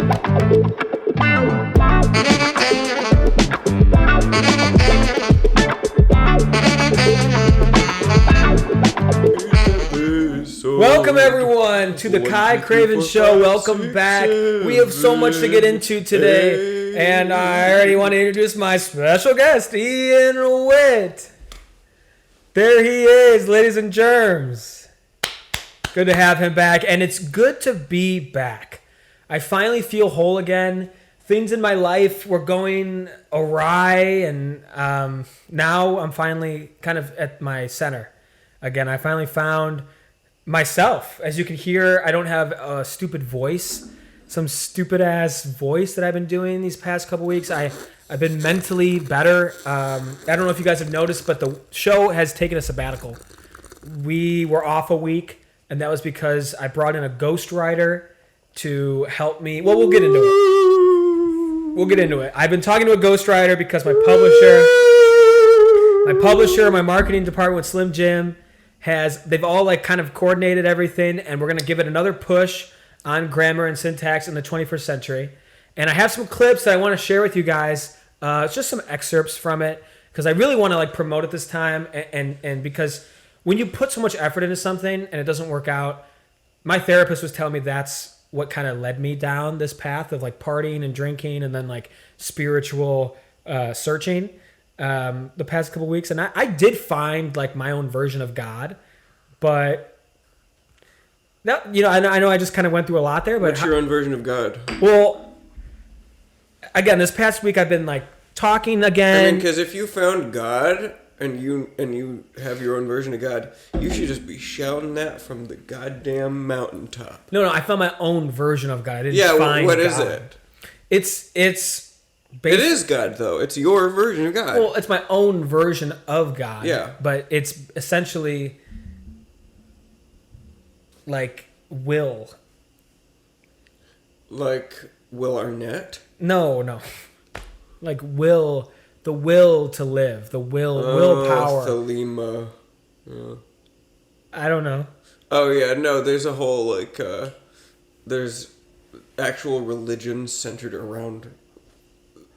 Welcome everyone to the Ky Cravens Show. Welcome back. We have so much to get into today, and I already want to introduce my special guest, Ian Whitt. There he is, ladies and germs. Good to have him back, and it's good to be back. I finally feel whole again. Things in my life were going awry, and now I'm finally kind of at my center again. I finally found myself. As you can hear, I don't have a stupid voice, some stupid ass voice that I've been doing these past couple weeks. I've been mentally better. I don't know if you guys have noticed, but the show has taken a sabbatical. We were off a week, and that was because I brought in a ghostwriter to help me. Well, we'll get into it. I've been talking to a ghostwriter because my publisher, my marketing department with Slim Jim, they've all like kind of coordinated everything, and we're going to give it another push on grammar and syntax in the 21st century. And I have some clips that I want to share with you guys. It's just some excerpts from it because I really want to like promote it this time. And because when you put so much effort into something and it doesn't work out, my therapist was telling me that's what kind of led me down this path of like partying and drinking and then like spiritual searching the past couple weeks. And I did find like my own version of God, but now, I know I just kind of went through a lot there, but what's your own version of God? Well, again, this past week I've been like talking again. I mean, because if you found God and you have your own version of God, you should just be shouting that from the goddamn mountaintop. No, I found my own version of God. I didn't find what God. Is it? It is God, though. It's your version of God. Well, it's my own version of God. Yeah. But it's essentially like will. Like Will Arnett? No. Like will, the will to live, the willpower. Thelema. Yeah. I don't know. Oh, yeah, no, there's a whole, like, there's actual religion centered around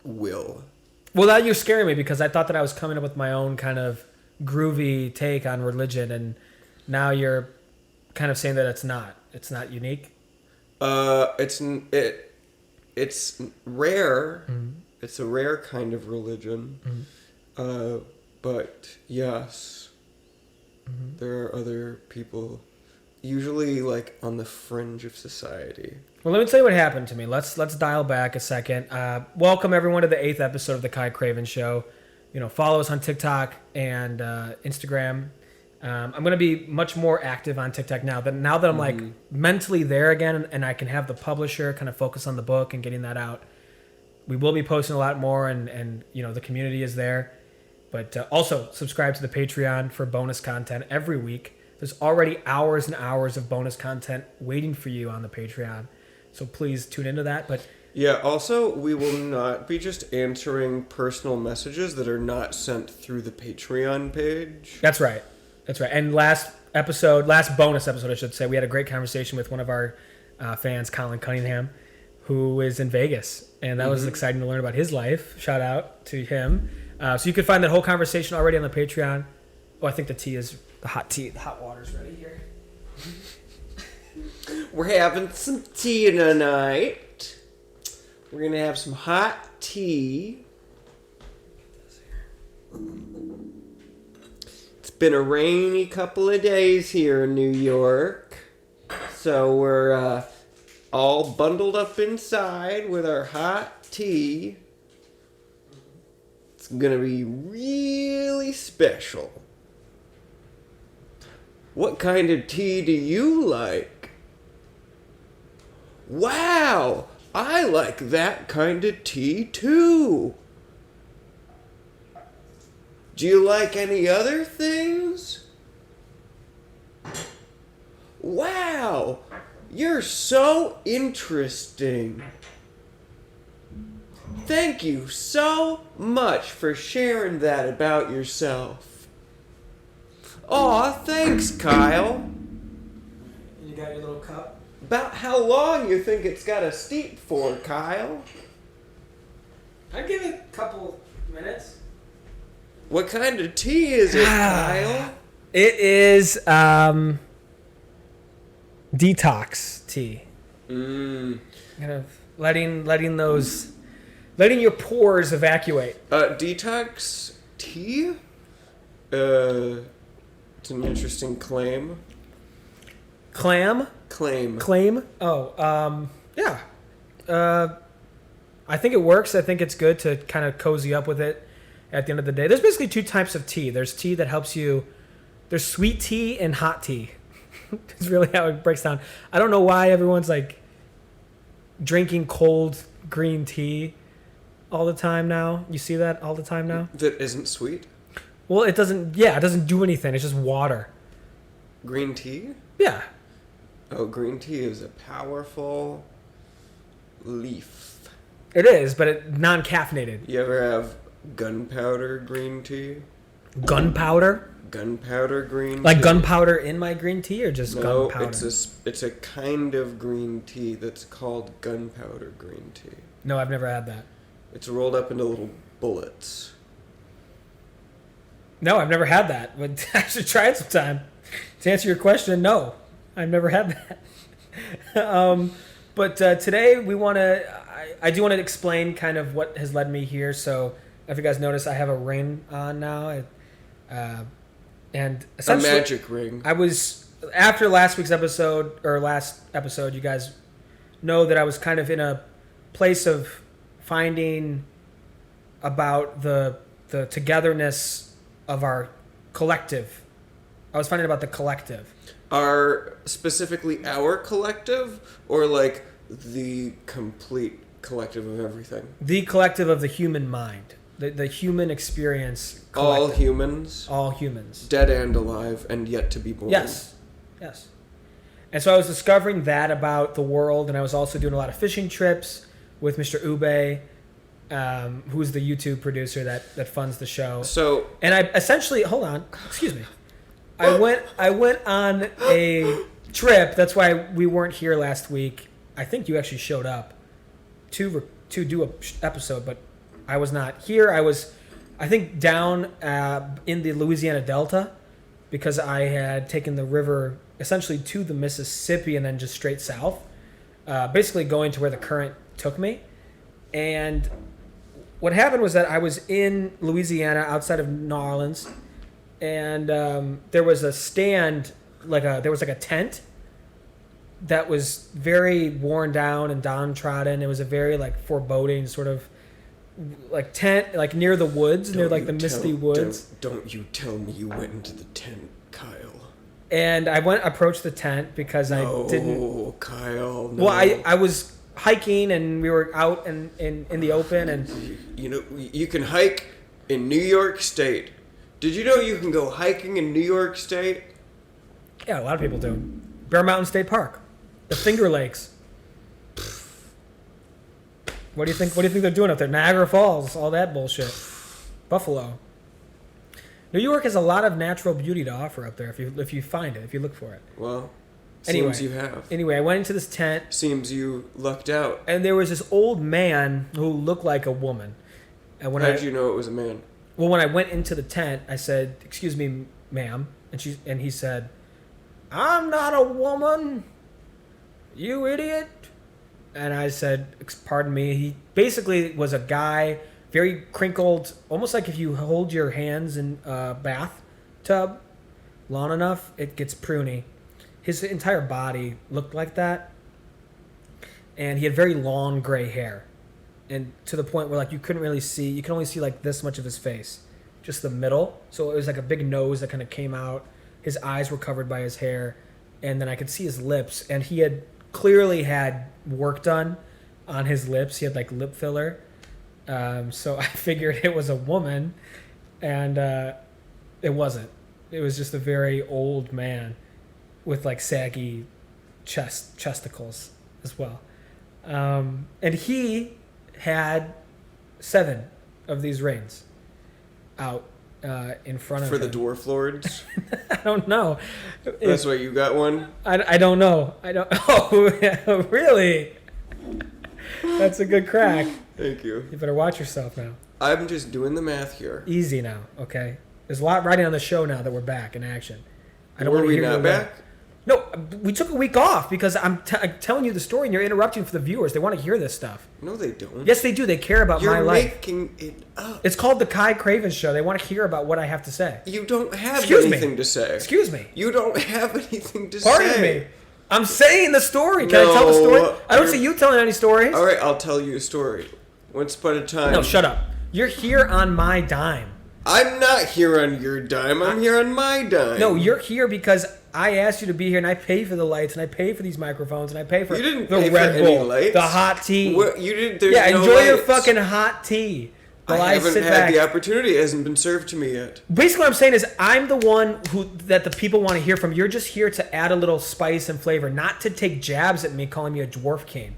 will. Well, now you're scaring me because I thought that I was coming up with my own kind of groovy take on religion, and now you're kind of saying that it's not unique. It's rare. Mm-hmm. It's a rare kind of religion. Mm-hmm. But yes, mm-hmm. There are other people, usually like on the fringe of society. Well, let me tell you what happened to me. Let's dial back a second. Welcome everyone to the 8th episode of the Ky Cravens Show. Follow us on TikTok and Instagram. I'm going to be much more active on TikTok now that I'm like mentally there again, and I can have the publisher kind of focus on the book and getting that out. We will be posting a lot more, and the community is there. But also subscribe to the Patreon for bonus content every week. There's already hours and hours of bonus content waiting for you on the Patreon. So please tune into that. But yeah, also, we will not be just answering personal messages that are not sent through the Patreon page. That's right. And last bonus episode, I should say, we had a great conversation with one of our fans, Colin Cunningham, who is in Vegas. And that was exciting to learn about his life. Shout out to him. So you can find that whole conversation already on the Patreon. Oh, I think the hot water's ready here. We're having some tea tonight. We're going to have some hot tea. It's been a rainy couple of days here in New York. So we're all bundled up inside with our hot tea. It's going to be really special. What kind of tea do you like? Wow, I like that kind of tea too. Do you like any other things? Wow, you're so interesting. Thank you so much for sharing that about yourself. Aw, thanks, Kyle. You got your little cup? About how long you think it's got to steep for, Kyle? I'd give it a couple minutes. What kind of tea is it, Kyle? It is detox tea. Kind of letting your pores evacuate. Detox tea? It's an interesting claim. Claim? Oh, yeah. I think it works. I think it's good to kind of cozy up with it at the end of the day. There's basically two types of tea. There's tea that helps you. There's sweet tea and hot tea. It's really how it breaks down. I don't know why everyone's like drinking cold green tea all the time now. You see that all the time now? That isn't sweet? Well, it doesn't do anything. It's just water. Green tea? Yeah. Oh, green tea is a powerful leaf. It is, but it's non-caffeinated. You ever have gunpowder green tea? Gunpowder? Gunpowder green like tea? gunpowder in my green tea or just gunpowder? No, it's a kind of green tea that's called gunpowder green tea. No, I've never had that. It's rolled up into little bullets. No, I've never had that. But I should try it sometime. To answer your question, no. I've never had that. But today I do want to explain kind of what has led me here. So if you guys notice, I have a ring on now. And essentially, a magic ring. I was, after last episode, you guys know that I was kind of in a place of finding about the togetherness of our collective. I was finding about the collective. Specifically our collective, or like the complete collective of everything? The collective of the human mind. The human experience. Collective. All humans? All humans. Dead and alive and yet to be born. Yes. And so I was discovering that about the world, and I was also doing a lot of fishing trips with Mr. Ube, who's the YouTube producer that funds the show. So, and I essentially, hold on, excuse me. I went on a trip. That's why we weren't here last week. I think you actually showed up to do a episode, but I was not here. I was, I think, down in the Louisiana Delta because I had taken the river essentially to the Mississippi and then just straight south, basically going to where the current took me. And what happened was that I was in Louisiana outside of New Orleans, and there was a stand, there was a tent that was very worn down and downtrodden. It was a very foreboding sort of tent, near the woods, near the misty woods. Don't you tell me you went into the tent, Kyle. And I approached the tent because I didn't. Oh, Kyle. No. Well, I was hiking and we were out in the open, and you can hike in New York State. Did you know you can go hiking in New York State? Yeah, a lot of people do. Bear Mountain State Park, the Finger Lakes. What do you think they're doing up there? Niagara Falls, all that bullshit. Buffalo. New York has a lot of natural beauty to offer up there if you find it, if you look for it. Well, anyway, seems you have. Anyway, I went into this tent. Seems you lucked out. And there was this old man who looked like a woman. And How did you know it was a man? Well, when I went into the tent, I said, "Excuse me, ma'am," and he said, "I'm not a woman, you idiot." And I said, "Pardon me." He basically was a guy, very crinkled, almost like if you hold your hands in a bathtub long enough, it gets pruny. His entire body looked like that, and he had very long gray hair. And to the point where you couldn't really see, you can only see this much of his face, just the middle. So it was like a big nose that kind of came out. His eyes were covered by his hair, and then I could see his lips. And he had clearly had work done on his lips. He had lip filler. So I figured it was a woman, and it wasn't. It was just a very old man with saggy chesticles as well. And he had 7 of these rings out in front of For him. the Dwarf Lords? I don't know. That's why you got one? I don't know. I don't. Oh, really? That's a good crack. Thank you. You better watch yourself now. I'm just doing the math here. Easy now, okay? There's a lot riding on the show now that we're back in action. I don't Were want to we hear not you back? No, we took a week off because I'm telling you the story and you're interrupting for the viewers. They want to hear this stuff. No, they don't. Yes, they do. They care about my life. You're making it up. It's called the Ky Cravens Show. They want to hear about what I have to say. You don't have Excuse anything me. to say. Excuse me. You don't have anything to Pardon say. me. I'm saying the story. Can I tell the story? I don't see you telling any stories. All right, I'll tell you a story. Once upon a time. No, shut up. You're here on my dime. I'm not here on your dime. I'm here on my dime. No, you're here because I asked you to be here, and I pay for the lights, and I pay for these microphones, and I pay for You didn't the pay Red for Bull, any lights. the hot tea. What, you didn't. There's Yeah, no enjoy your lights. fucking hot tea. While I haven't sit had back. the opportunity. It hasn't been served to me yet. Basically, what I'm saying is I'm the one that the people want to hear from. You're just here to add a little spice and flavor, not to take jabs at me calling me a dwarf king.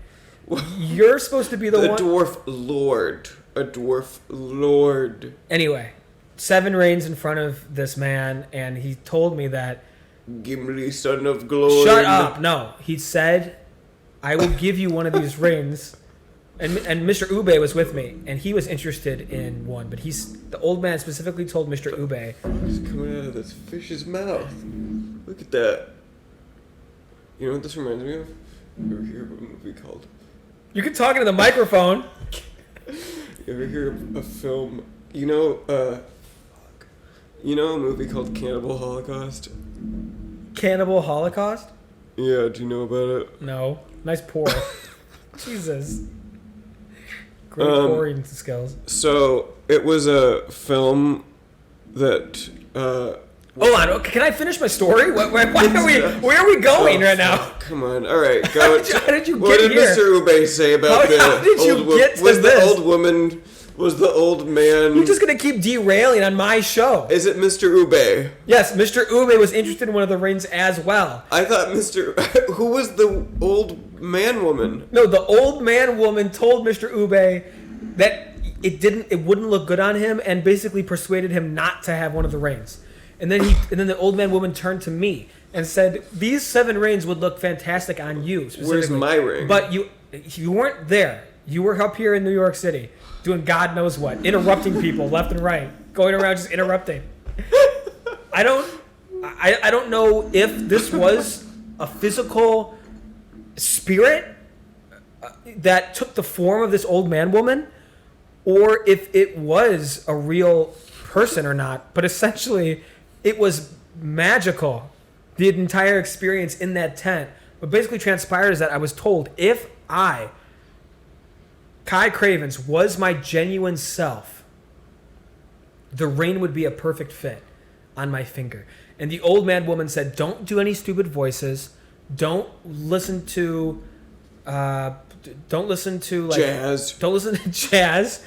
You're supposed to be the one. Dwarf lord. A dwarf lord. Anyway, 7 reigns in front of this man, and he told me that. Gimli, son of glory. Shut up. No. He said, I will give you one of these rings. And Mr. Ube was with me, and he was interested in one. But the old man specifically told Mr. Ube. It's coming out of this fish's mouth. Look at that. You know what this reminds me of? You ever hear of a movie called... You can talk into the microphone. You ever hear of a film... You know a movie called Cannibal Holocaust? Cannibal Holocaust? Yeah, do you know about it? No. Nice pour. Jesus. Great pouring skills. So, it was a film that... Hold on. Okay, can I finish my story? Where are we going right now? Come on. All right. Go. How did you what get did here? Mr. Ube say about How did you get to Was this? the old woman... Was the old man... You're just going to keep derailing on my show. Is it Mr. Ube? Yes, Mr. Ube was interested in one of the rings as well. I thought Mr. Who was the old man woman? No, the old man woman told Mr. Ube that it wouldn't look good on him, and basically persuaded him not to have one of the rings. And then the old man woman turned to me and said, "These 7 rings would look fantastic on you." Where's my ring? But you weren't there. You were up here in New York City doing God knows what, interrupting people left and right, going around just interrupting. I don't know if this was a physical spirit that took the form of this old man woman, or if it was a real person or not. But essentially, it was magical. The entire experience in that tent. What basically transpired is that I was told if Ky Cravens, was my genuine self, the ring would be a perfect fit on my finger. And the old man woman said, don't do any stupid voices. Don't listen to like jazz. Don't listen to jazz.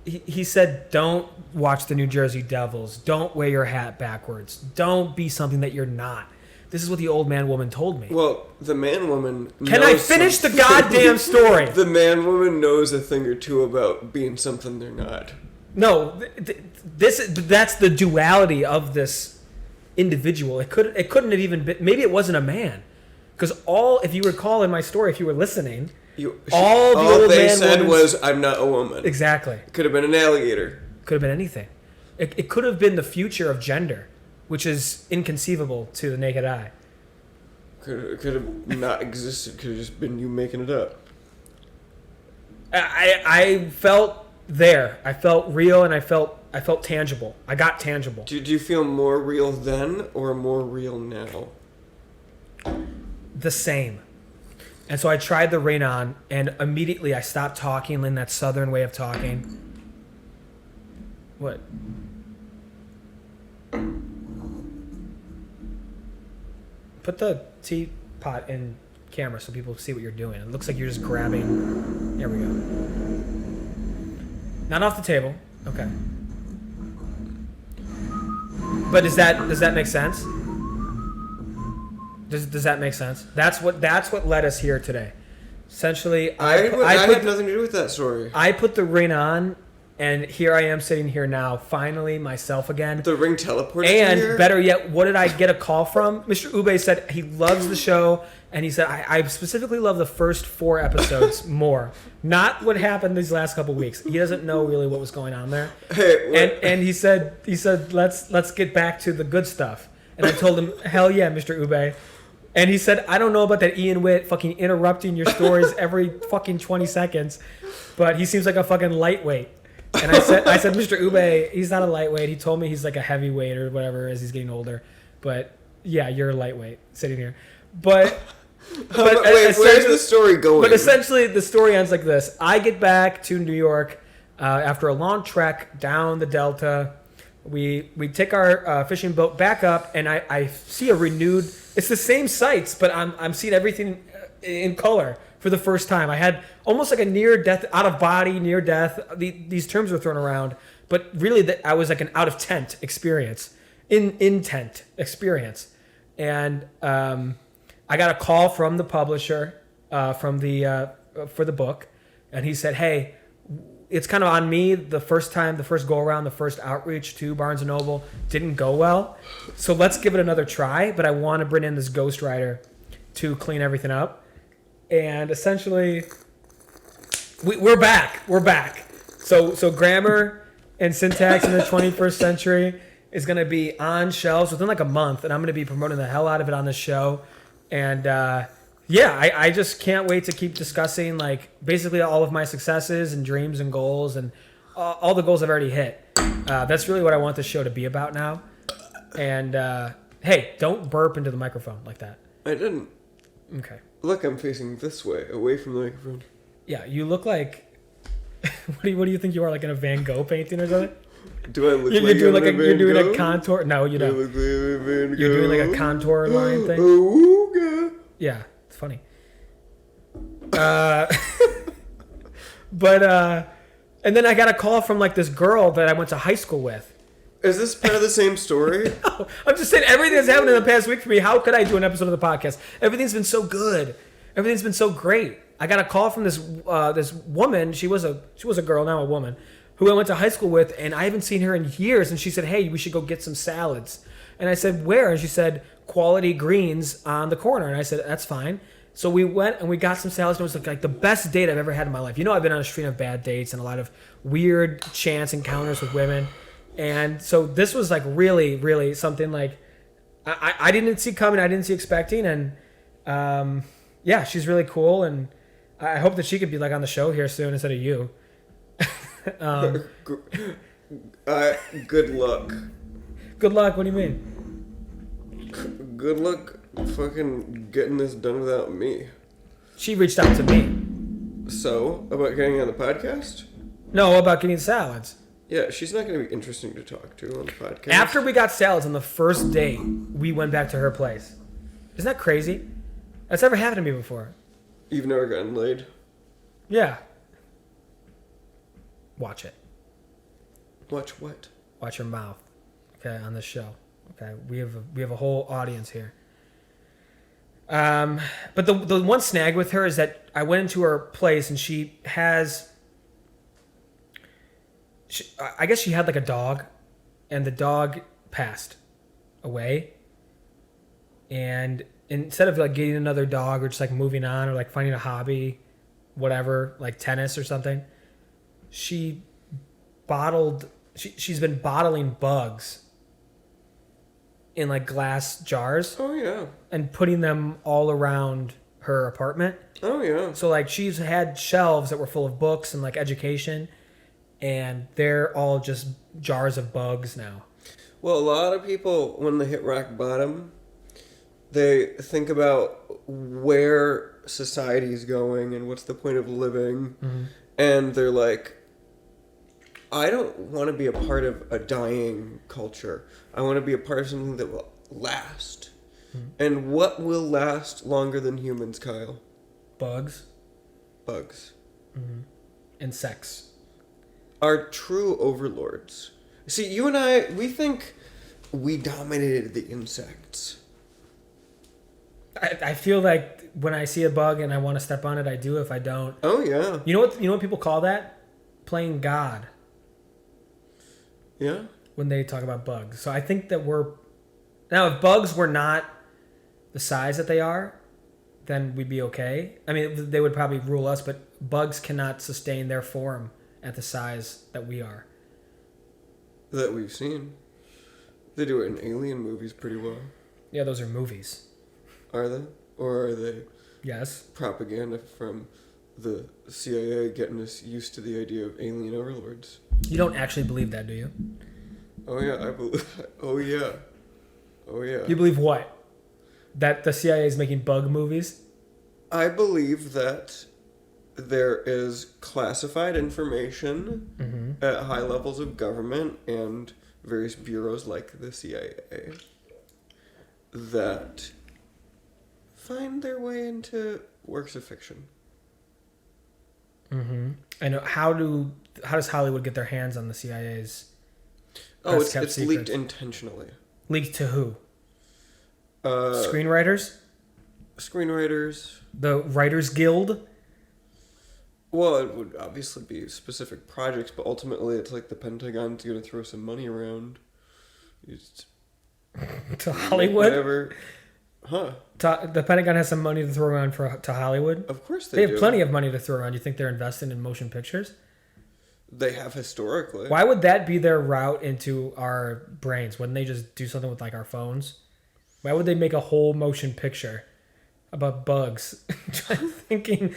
He said, don't watch the New Jersey Devils. Don't wear your hat backwards. Don't be something that you're not. This is what the old man woman told me. Well, the man woman... Can I finish the goddamn story? The man woman knows a thing or two about being something they're not. No, that's the duality of this individual. It couldn't have even been... Maybe it wasn't a man. Because if you recall in my story, if you were listening... All they said was, I'm not a woman. Exactly. It could have been an alligator. Could have been anything. It could have been the future of gender, which is inconceivable to the naked eye. Could have not existed. Could have just been you making it up. I felt there. I felt real, and I felt tangible. I got tangible. Did you feel more real then or more real now? The same. And so I tried the ring on, and immediately I stopped talking in that southern way of talking. What? Put the teapot in camera so people see what you're doing. It looks like you're just grabbing. There we go. Not off the table. Okay. But does that make sense? Does that make sense? That's what led us here today. Essentially, I had nothing to do with that story. I put the ring on And here I am sitting here now, finally myself again. The ring teleported And here? better yet, what did I get a call from? Mr. Ube said he loves the show, and he said, I specifically love the first 4 episodes more. Not what happened these last couple weeks. He doesn't know really what was going on there. Hey, and he said let's get back to the good stuff. And I told him, hell yeah, Mr. Ube. And he said, I don't know about that Ian Whitt fucking interrupting your stories every fucking 20 seconds, but he seems like a fucking lightweight. And I said, Mr. Ube, he's not a lightweight. He told me he's like a heavyweight or whatever as he's getting older. But yeah, you're a lightweight sitting here. But wait, where's the story going? But essentially, the story ends like this: I get back to New York after a long trek down the Delta. We take our fishing boat back up, and I see a renewed. It's the same sights, but I'm seeing everything in color for the first time. I had almost like a near death, out of body, near death. These terms were thrown around, but really, I was like an out of tent experience, in tent experience, and I got a call from the publisher for the book, and he said, "Hey, it's kind of on me. The first go around, the first outreach to Barnes and Noble didn't go well, so let's give it another try. But I want to bring in this ghostwriter to clean everything up." And essentially, we're back. We're back. So grammar and syntax in the 21st century is going to be on shelves within like a month, and I'm going to be promoting the hell out of it on this show. And yeah, I just can't wait to keep discussing like basically all of my successes and dreams and goals and all the goals I've already hit. That's really what I want this show to be about now. And hey, don't burp into the microphone like that. I didn't. Okay. Look, I'm facing this way, away from the microphone. Yeah, you look like. What do you think you are, like in a Van Gogh painting or something? Do I look you're like doing I'm like a Van you're doing Gogh? a contour? No, you Do I don't. look like a Van Gogh? You're doing like a contour line thing. Ooga. Yeah, it's funny. But and then I got a call from like this girl that I went to high school with. Is this part of the same story? No, I'm just saying everything that's happened in the past week for me. How could I do an episode of the podcast? Everything's been so good. Everything's been so great. I got a call from this woman. She was a girl, now a woman, who I went to high school with, and I haven't seen her in years. And she said, "Hey, we should go get some salads." And I said, "Where?" And she said, "Quality Greens on the corner." And I said, "That's fine." So we went and we got some salads. And it was like the best date I've ever had in my life. You know, I've been on a string of bad dates and a lot of weird chance encounters with women. And so this was like really, really something like I didn't see coming. I didn't see expecting. And yeah, she's really cool. And I hope that she could be like on the show here soon instead of you. Good luck. Good luck. What do you mean? Good luck fucking getting this done without me. She reached out to me. So, about getting on the podcast? No, about getting salads. Yeah, she's not going to be interesting to talk to on the podcast. After we got salads on the first date, we went back to her place. Isn't that crazy? That's never happened to me before. You've never gotten laid? Yeah. Watch it. Watch what? Watch your mouth. Okay, on this show. Okay, we have a whole audience here. But the one snag with her is that I went into her place and I guess she had like a dog, and the dog passed away. And instead of like getting another dog or just like moving on or like finding a hobby, whatever, like tennis or something, she's been bottling bugs in like glass jars. Oh yeah. And putting them all around her apartment. Oh yeah. So like she's had shelves that were full of books and like education, and they're all just jars of bugs now. Well, a lot of people, when they hit rock bottom, they think about where society's going and what's the point of living. Mm-hmm. And they're like, I don't want to be a part of a dying culture. I want to be a part of something that will last. Mm-hmm. And what will last longer than humans, Kyle? Bugs. Mm-hmm. And sex. Are true overlords. See, you and I, we think we dominated the insects. I feel like when I see a bug and I want to step on it, I do. If I don't, oh yeah. You know what people call that? Playing God. Yeah. When they talk about bugs. So I think that now if bugs were not the size that they are, then we'd be okay. I mean, they would probably rule us, but bugs cannot sustain their form at the size that we are. That we've seen. They do it in alien movies pretty well. Yeah, those are movies. Are they? Or are they Yes. propaganda from the CIA getting us used to the idea of alien overlords? You don't actually believe that, do you? Oh yeah, I believe. Oh yeah. Oh yeah. You believe what? That the CIA is making bug movies? I believe that there is classified information at high levels of government and various bureaus like the CIA that find their way into works of fiction. Mm-hmm. And how does Hollywood get their hands on the CIA's? Oh, it's leaked intentionally. Leaked to who? Screenwriters? Screenwriters. The Writers Guild? Well, it would obviously be specific projects, but ultimately it's like the Pentagon's going to throw some money around. To Hollywood? Whatever. Huh. The Pentagon has some money to throw around to Hollywood? Of course They do. have plenty of money to throw around. You think they're investing in motion pictures? They have historically. Why would that be their route into our brains? Wouldn't they just do something with like our phones? Why would they make a whole motion picture about bugs? thinking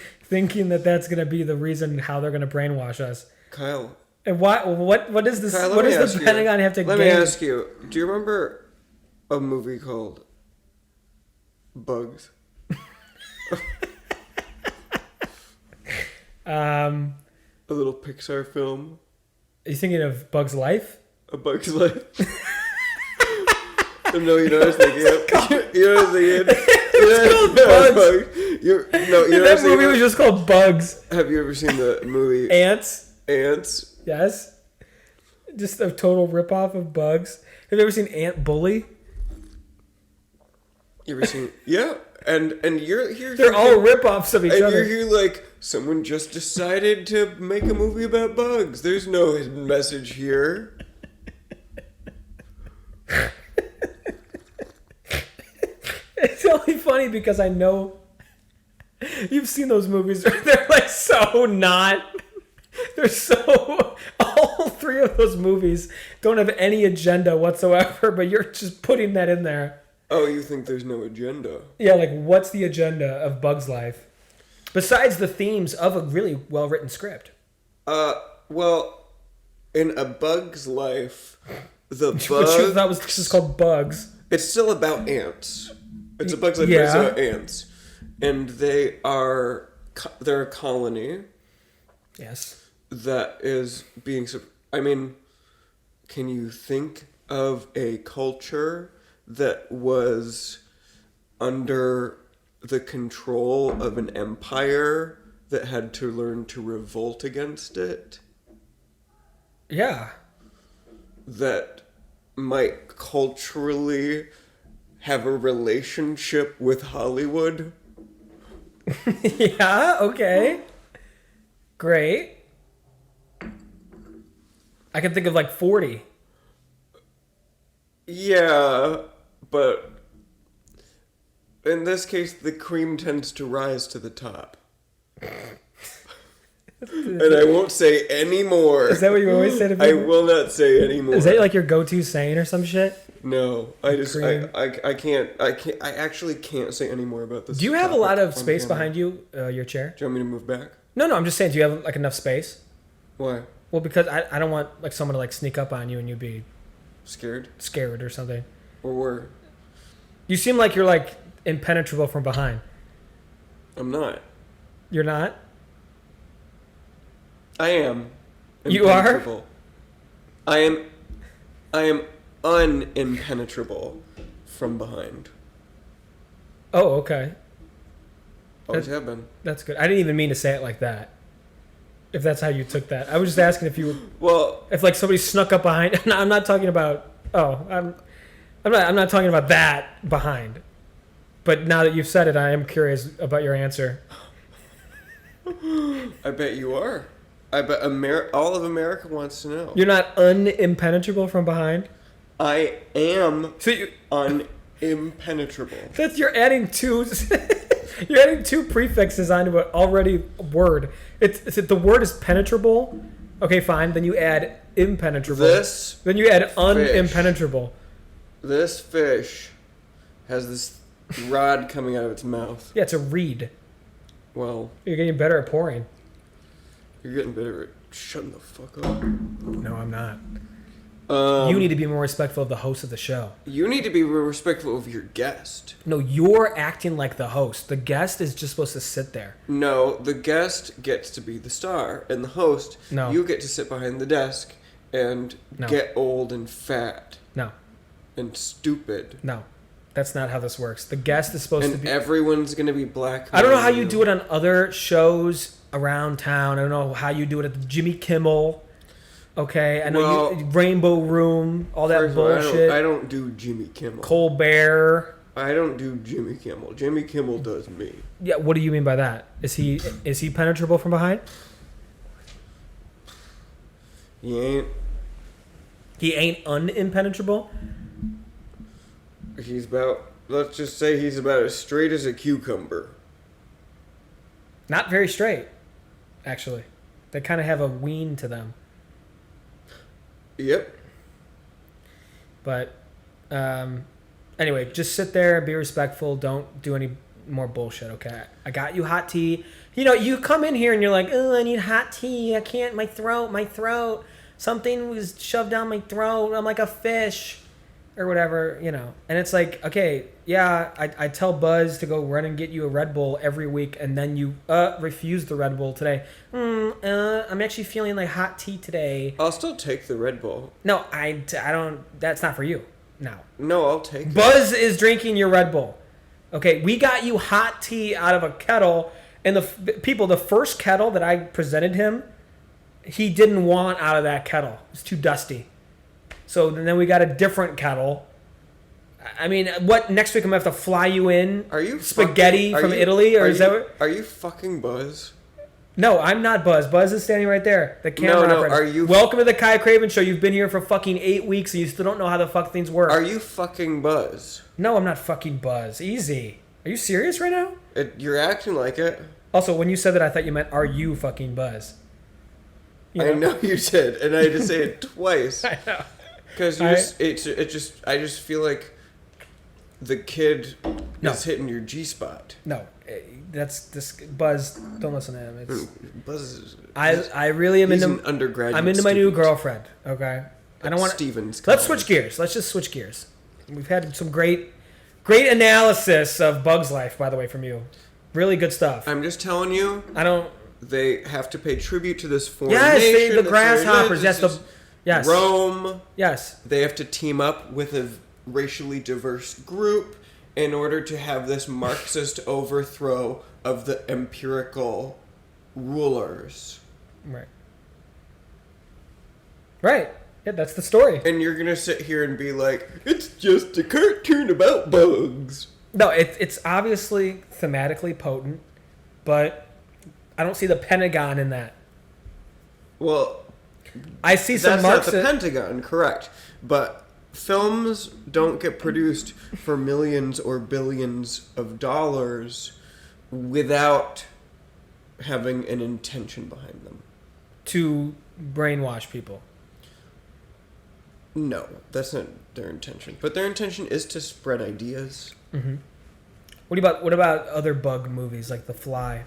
that that's going to be the reason how they're going to brainwash us. Kyle. And what is this? Kyle, what does the Pentagon have to gain? Let me ask you. Do you remember a movie called Bugs? A little Pixar film. Are you thinking of Bug's Life? A Bug's Life. No, you know what I was thinking of. You know what I was thinking? It's called Bugs. That movie was just called Bugs. Have you ever seen the movie Ants? Ants? Yes. Just a total ripoff of Bugs. Have you ever seen Ant Bully? You ever seen? Yeah. And you're here. They're all ripoffs of each and other. you're here like someone just decided to make a movie about bugs. There's no hidden message here. It's only funny because I know you've seen those movies. They're like so not. They're so. All three of those movies don't have any agenda whatsoever, but you're just putting that in there. Oh, you think there's no agenda? Yeah, like what's the agenda of Bug's Life? Besides the themes of a really well-written script. Well, in A Bug's Life, the Which bug... you thought was just called Bugs. It's still about ants. It's A Bug's Life, Yeah. but it's about ants. And they're a colony. Yes. That is being... I mean, can you think of a culture that was under the control of an empire that had to learn to revolt against it? Yeah. That might culturally have a relationship with Hollywood? Yeah, okay. Great. I can think of like 40. Yeah, but in this case, the cream tends to rise to the top. And I won't say any more. Is that what you always say to I people? will not say any more. Is that like your go-to saying or some shit? No, I Cream. I actually can't say any more about this. Do you have a lot of topic on space camera. behind you, your chair? Do you want me to move back? No, I'm just saying, do you have like enough space? Why? Well, because I don't want like someone to like sneak up on you and you be Scared? scared or something. Or were? You seem like you're like impenetrable from behind. I'm not. You're not? I am. You are? Impenetrable. I am unimpenetrable from behind. Oh, okay. Always have been. That's good. I didn't even mean to say it like that. If that's how you took that. I was just asking if you... Well... If like somebody snuck up behind... No, I'm not talking about... Oh, I'm not talking about that behind. But now that you've said it, I am curious about your answer. I bet you are. I bet all of America wants to know. You're not unimpenetrable from behind? I am So you, impenetrable. that's you're adding two you're adding two prefixes onto an already word. It's the word is penetrable. Okay, fine. Then you add impenetrable. Then you add unimpenetrable. This fish has this rod coming out of its mouth. Yeah, it's a reed. Well, You're getting better at pouring. you're getting better at shutting the fuck up. No, I'm not. Um, You need to be more respectful of the host of the show. You need to be respectful of your guest. No, you're acting like the host. The guest is just supposed to sit there. No, the guest gets to be the star, and the host, No. you get to sit behind the desk and No. get old and fat No, and stupid. no. That's not how this works. The guest is supposed to And be... everyone's going to be black. I don't know how you do it on other shows around town. I don't know how you do it at the Jimmy Kimmel. Okay, I know you, Rainbow Room, all that bullshit. I don't do Jimmy Kimmel. Colbert. I don't do Jimmy Kimmel. Jimmy Kimmel does me. Yeah, what do you mean by that? Is he penetrable from behind? He ain't. He ain't unimpenetrable? He's about. Let's just say he's about as straight as a cucumber. Not very straight, actually. They kind of have a ween to them. Yep. But anyway, just sit there and be respectful. Don't do any more bullshit, okay? I got you hot tea. You know, you come in here and you're like, oh, I need hot tea. I can't, my throat. Something was shoved down my throat. I'm like a fish or whatever, you know. And it's like, okay, yeah, I tell Buzz to go run and get you a Red Bull every week, and then you refuse the Red Bull today. I'm actually feeling like hot tea today. I'll still take the Red Bull. No, I don't. That's not for you. No, I'll take it. Buzz is drinking your Red Bull. Okay, we got you hot tea out of a kettle, and the first kettle that I presented him, he didn't want out of that kettle. It's too dusty. So then we got a different kettle. I mean, what, next week I'm going to have to fly you in? Are you spaghetti from Italy? Or is that what? Are you fucking Buzz? No, I'm not Buzz. Buzz is standing right there. The camera operator. Are you... Welcome to the Ky Cravens Show. You've been here for fucking 8 weeks and you still don't know how the fuck things work. Are you fucking Buzz? No, I'm not fucking Buzz. Easy. Are you serious right now? You're acting like it. Also, when you said that, I thought you meant, are you fucking Buzz? I know you did, and I had to say it twice. I know. Because I just feel like the kid is hitting your G spot. No, that's this Buzz. Don't listen to him. It's, Buzz is. I really am he's into. An undergraduate. I'm into my new girlfriend. Okay, I don't want. Stevens. Let's switch gears. Let's just switch gears. We've had some great analysis of Bug's life, by the way, from you. Really good stuff. I'm just telling you. I don't. They have to pay tribute to this foreign nation. Yes, the grasshoppers. Yes, Rome. Yes. They have to team up with a racially diverse group in order to have this Marxist overthrow of the empirical rulers. Right. Right. Yeah, that's the story. And you're going to sit here and be like, it's just a cartoon about bugs. No, it's obviously thematically potent, but I don't see the Pentagon in that. Well, I see some that's Marxist... not the Pentagon, correct. But films don't get produced for millions or billions of dollars without having an intention behind them. To brainwash people. No, that's not their intention. But their intention is to spread ideas. Mm-hmm. What about other bug movies like The Fly?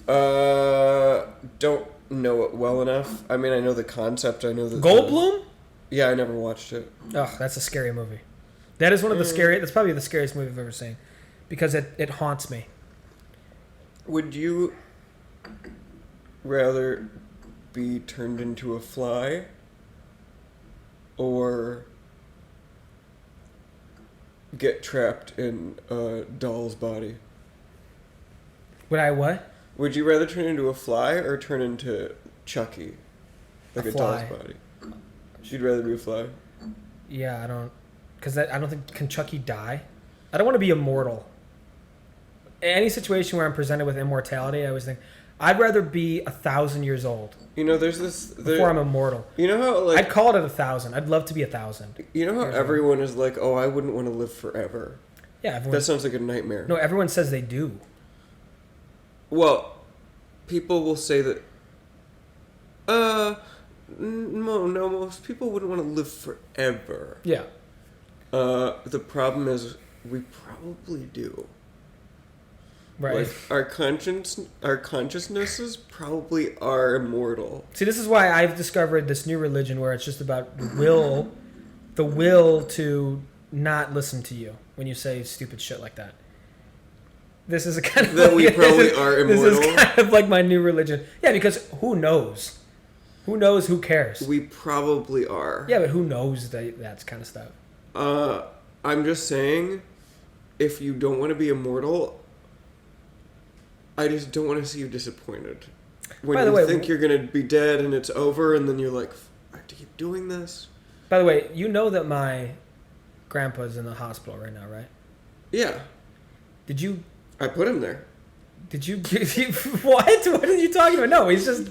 Don't know it well enough. I mean, I know the concept. I know that Goldblum? Yeah, I never watched it. Oh, that's a scary movie. That is one of the scary. That's probably the scariest movie I've ever seen, because it haunts me. Would you rather be turned into a fly or get trapped in a doll's body? Would I what? Would you rather turn into a fly or turn into Chucky? Like a fly. doll's body. You'd rather be a fly? Yeah, I don't... Because I don't think... Can Chucky die? I don't want to be immortal. any situation where I'm presented with immortality, I always think I'd rather be 1,000 years old. You know, there's before I'm immortal. You know how like I'd call it at 1,000. I'd love to be 1,000. You know how everyone is like, oh, I wouldn't want to live forever. Yeah, that sounds like a nightmare. No, everyone says they do. Well, people will say that. No, most people wouldn't want to live forever. Yeah. The problem is we probably do. Right. Like our consciousnesses probably are immortal. See, this is why I've discovered this new religion where it's just about the will to not listen to you when you say stupid shit like that. This is a kind of that we probably are immortal. This is kind of like my new religion. Yeah, because who knows? Who knows? Who cares? We probably are. Yeah, but who knows that kind of stuff? I'm just saying, if you don't want to be immortal, I just don't want to see you disappointed. When you think you're going to be dead and it's over, and then you're like, I have to keep doing this. By the way, you know that my grandpa's in the hospital right now, right? Yeah. Did you... I put him there. Did you... What? What are you talking about? No, he's just...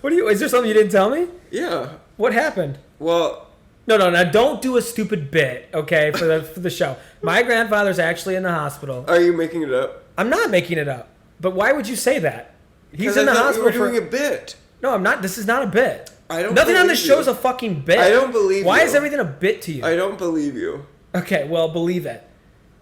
Is there something you didn't tell me? Yeah. What happened? Well... No, now don't do a stupid bit, okay, for the show. My grandfather's actually in the hospital. Are you making it up? I'm not making it up. But why would you say that? He's in the hospital. You were doing a bit. No, I'm not. This is not a bit. Nothing on this show is a fucking bit. I don't believe you. Why is everything a bit to you? I don't believe you. Okay, well, believe it.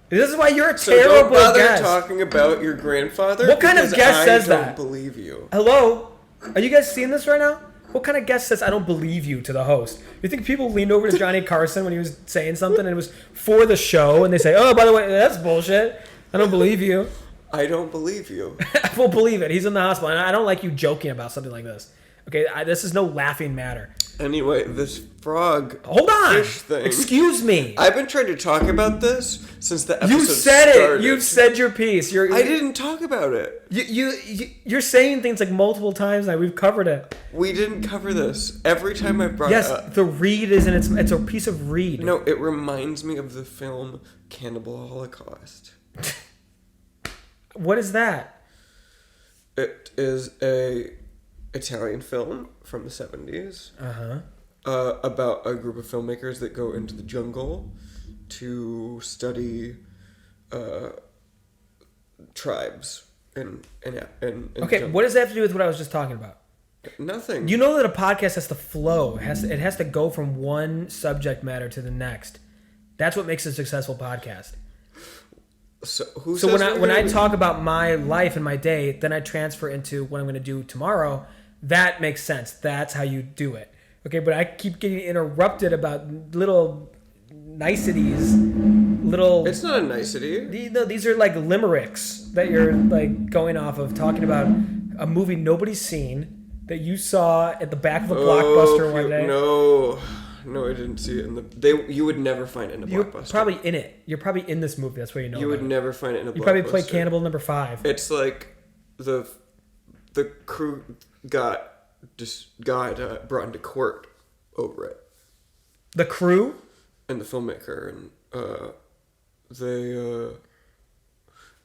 This is why you're a so terrible don't bother guest. Talking about your grandfather. What kind of guest says that? I don't believe you. Hello? Are you guys seeing this right now? What kind of guest says I don't believe you to the host? You think people leaned over to Johnny Carson when he was saying something and it was for the show and they say, oh, by the way, that's bullshit. I don't believe you. I don't believe you. I will believe it. He's in the hospital. And I don't like you joking about something like this. Okay, this is no laughing matter. Anyway, this frog Hold on. Fish thing. Excuse me. I've been trying to talk about this since the episode You said started. it. You've said your piece. I didn't talk about it. You're saying things like multiple times now. We've covered it. We didn't cover this. Every time I brought it up... the reed is it's a piece of reed. No, it reminds me of the film Cannibal Holocaust. What is that? It is a Italian film from the 70s. About a group of filmmakers that go into the jungle to study tribes in okay, jungle. What does that have to do with what I was just talking about? Nothing. You know that a podcast has to flow. It has to go from one subject matter to the next. That's what makes a successful podcast. So when I talk about my life and my day, then I transfer into what I'm going to do tomorrow. That makes sense. That's how you do it. Okay, but I keep getting interrupted about little niceties. It's not a nicety. These are like limericks that you're like going off of, talking about a movie nobody's seen that you saw at the back of a Blockbuster one day. No, I didn't see it in the. You would never find it in a Blockbuster. You're probably in it. You're probably in this movie. That's why you know. You would never find it in a Blockbuster. You probably play Cannibal number 5. It's like the crew got brought into court over it. The crew and the filmmaker, and they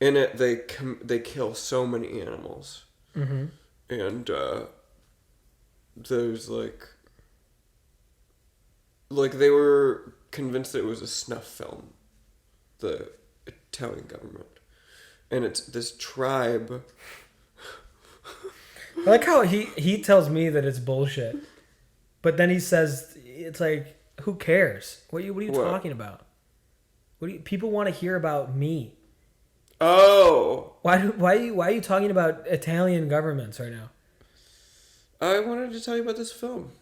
in it they kill so many animals, and there's like they were convinced that it was a snuff film, the Italian government, and it's this tribe. I like how he tells me that it's bullshit, but then he says it's like, who cares? What are you talking about? People want to hear about me? Oh, why are you talking about Italian governments right now? I wanted to tell you about this film.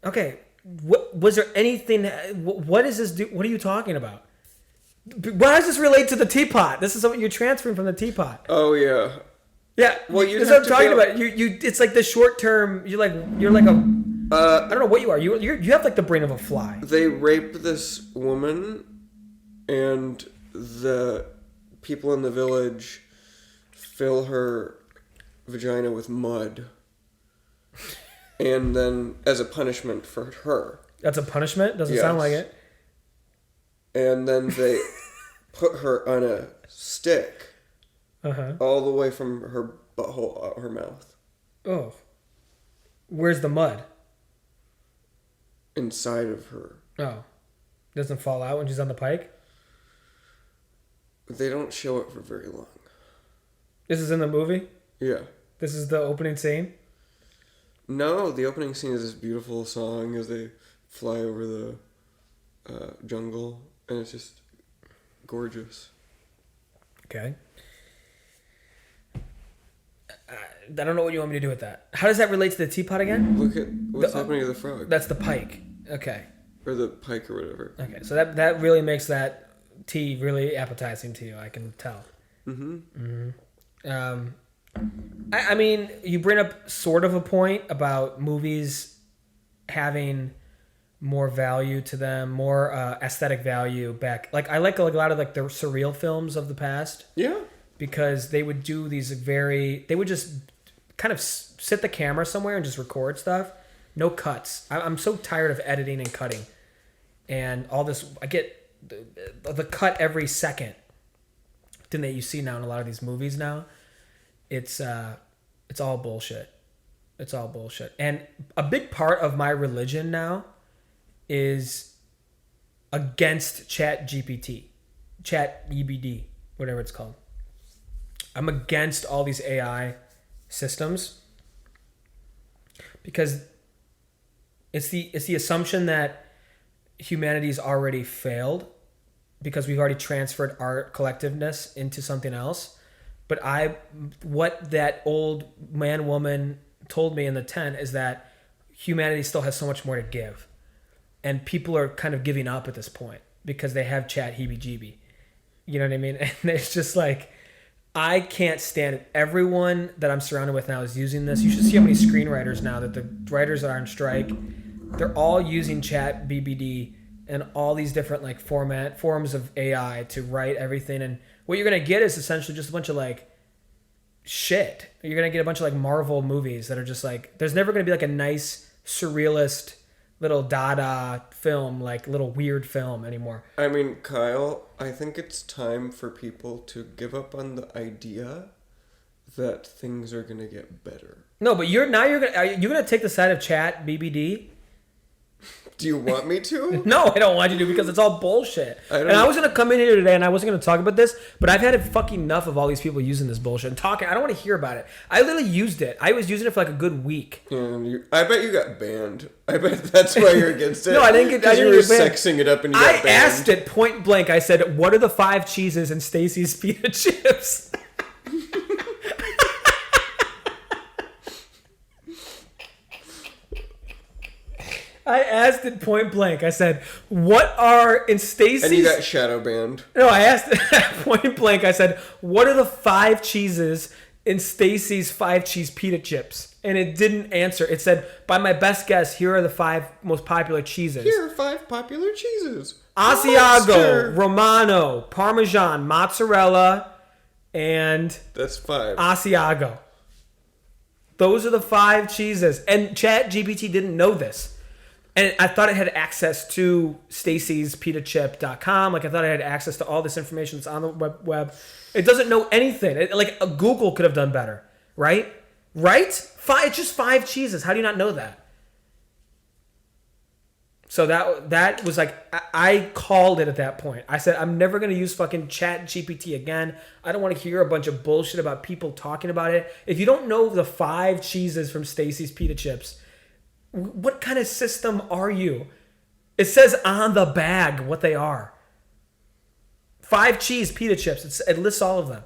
Okay, what was there anything? What is this? What are you talking about? Why does this relate to the teapot? This is something you're transferring from the teapot. Oh yeah. Yeah, well, that's what I'm talking about. You, it's like the short term. You're like a. I don't know what you are. You have like the brain of a fly. They rape this woman, and the people in the village fill her vagina with mud, and then as a punishment for her. That's a punishment? Doesn't sound like it. And then they put her on a stick. all the way from her butthole out her mouth. Oh. Where's the mud? Inside of her. Oh. Doesn't fall out when she's on the pike? They don't show it for very long. This is in the movie? Yeah. This is the opening scene? No, the opening scene is this beautiful song as they fly over the jungle, and it's just gorgeous. Okay. I don't know what you want me to do with that. How does that relate to the teapot again? Look at what's happening to the frog. That's the pike. Okay. Or the pike or whatever. Okay, so that really makes that tea really appetizing to you, I can tell. I mean, you bring up sort of a point about movies having more value to them, more aesthetic value back. Like, I like a lot of like the surreal films of the past. Yeah. Because they would do these they would just kind of sit the camera somewhere and just record stuff. No cuts. I'm so tired of editing and cutting. And all this, I get the cut every second thing that you see now in a lot of these movies now. It's all bullshit. It's all bullshit. And a big part of my religion now is against Chat GPT, Chat EBD, whatever it's called. I'm against all these AI systems because it's the assumption that humanity's already failed because we've already transferred our collectiveness into something else. But what that old man woman told me in the tent is that humanity still has so much more to give, and people are kind of giving up at this point because they have Chat heebie-jeebie. You know what I mean? And it's just like, I can't stand it. Everyone that I'm surrounded with now is using this. You should see how many screenwriters now that the writers that are on strike, they're all using Chat BBD and all these different like forms of AI to write everything. And what you're going to get is essentially just a bunch of like shit. You're going to get a bunch of like Marvel movies that are just like, there's never going to be like a nice surrealist little Dada film, like little weird film anymore. I mean, Kyle, I think it's time for people to give up on the idea that things are gonna get better. No, but you're gonna take the side of Chat BBD. Do you want me to? No, I don't want you to because it's all bullshit. I was going to come in here today and I wasn't going to talk about this, but I've had fucking enough of all these people using this bullshit and talking. I don't want to hear about it. I literally used it. I was using it for like a good week. And I bet you got banned. I bet that's why you're against it. No, I didn't get banned. You were sexing it up and you got banned. I asked it point blank. I said, what are the 5 cheeses in Stacy's pita chips? I asked it point blank. I said, what are in Stacy's... And you got shadow banned. No, I asked it point blank. I said, what are the 5 cheeses in Stacy's 5 cheese pita chips? And it didn't answer. It said, by my best guess, here are the 5 most popular cheeses. Here are 5 popular cheeses. Asiago, Romano, Parmesan, Mozzarella, and... That's 5. Asiago. Those are the 5 cheeses. And ChatGPT didn't know this. And I thought it had access to stacyspitachip.com. Like, I thought I had access to all this information that's on the web. It doesn't know anything. Google could have done better. Right? Right? It's just 5 cheeses. How do you not know that? So that was like, I called it at that point. I said, I'm never going to use fucking Chat GPT again. I don't want to hear a bunch of bullshit about people talking about it. If you don't know the 5 cheeses from Stacy's Pita Chips, what kind of system are you? It says on the bag what they are. 5 cheese pita chips. It lists all of them.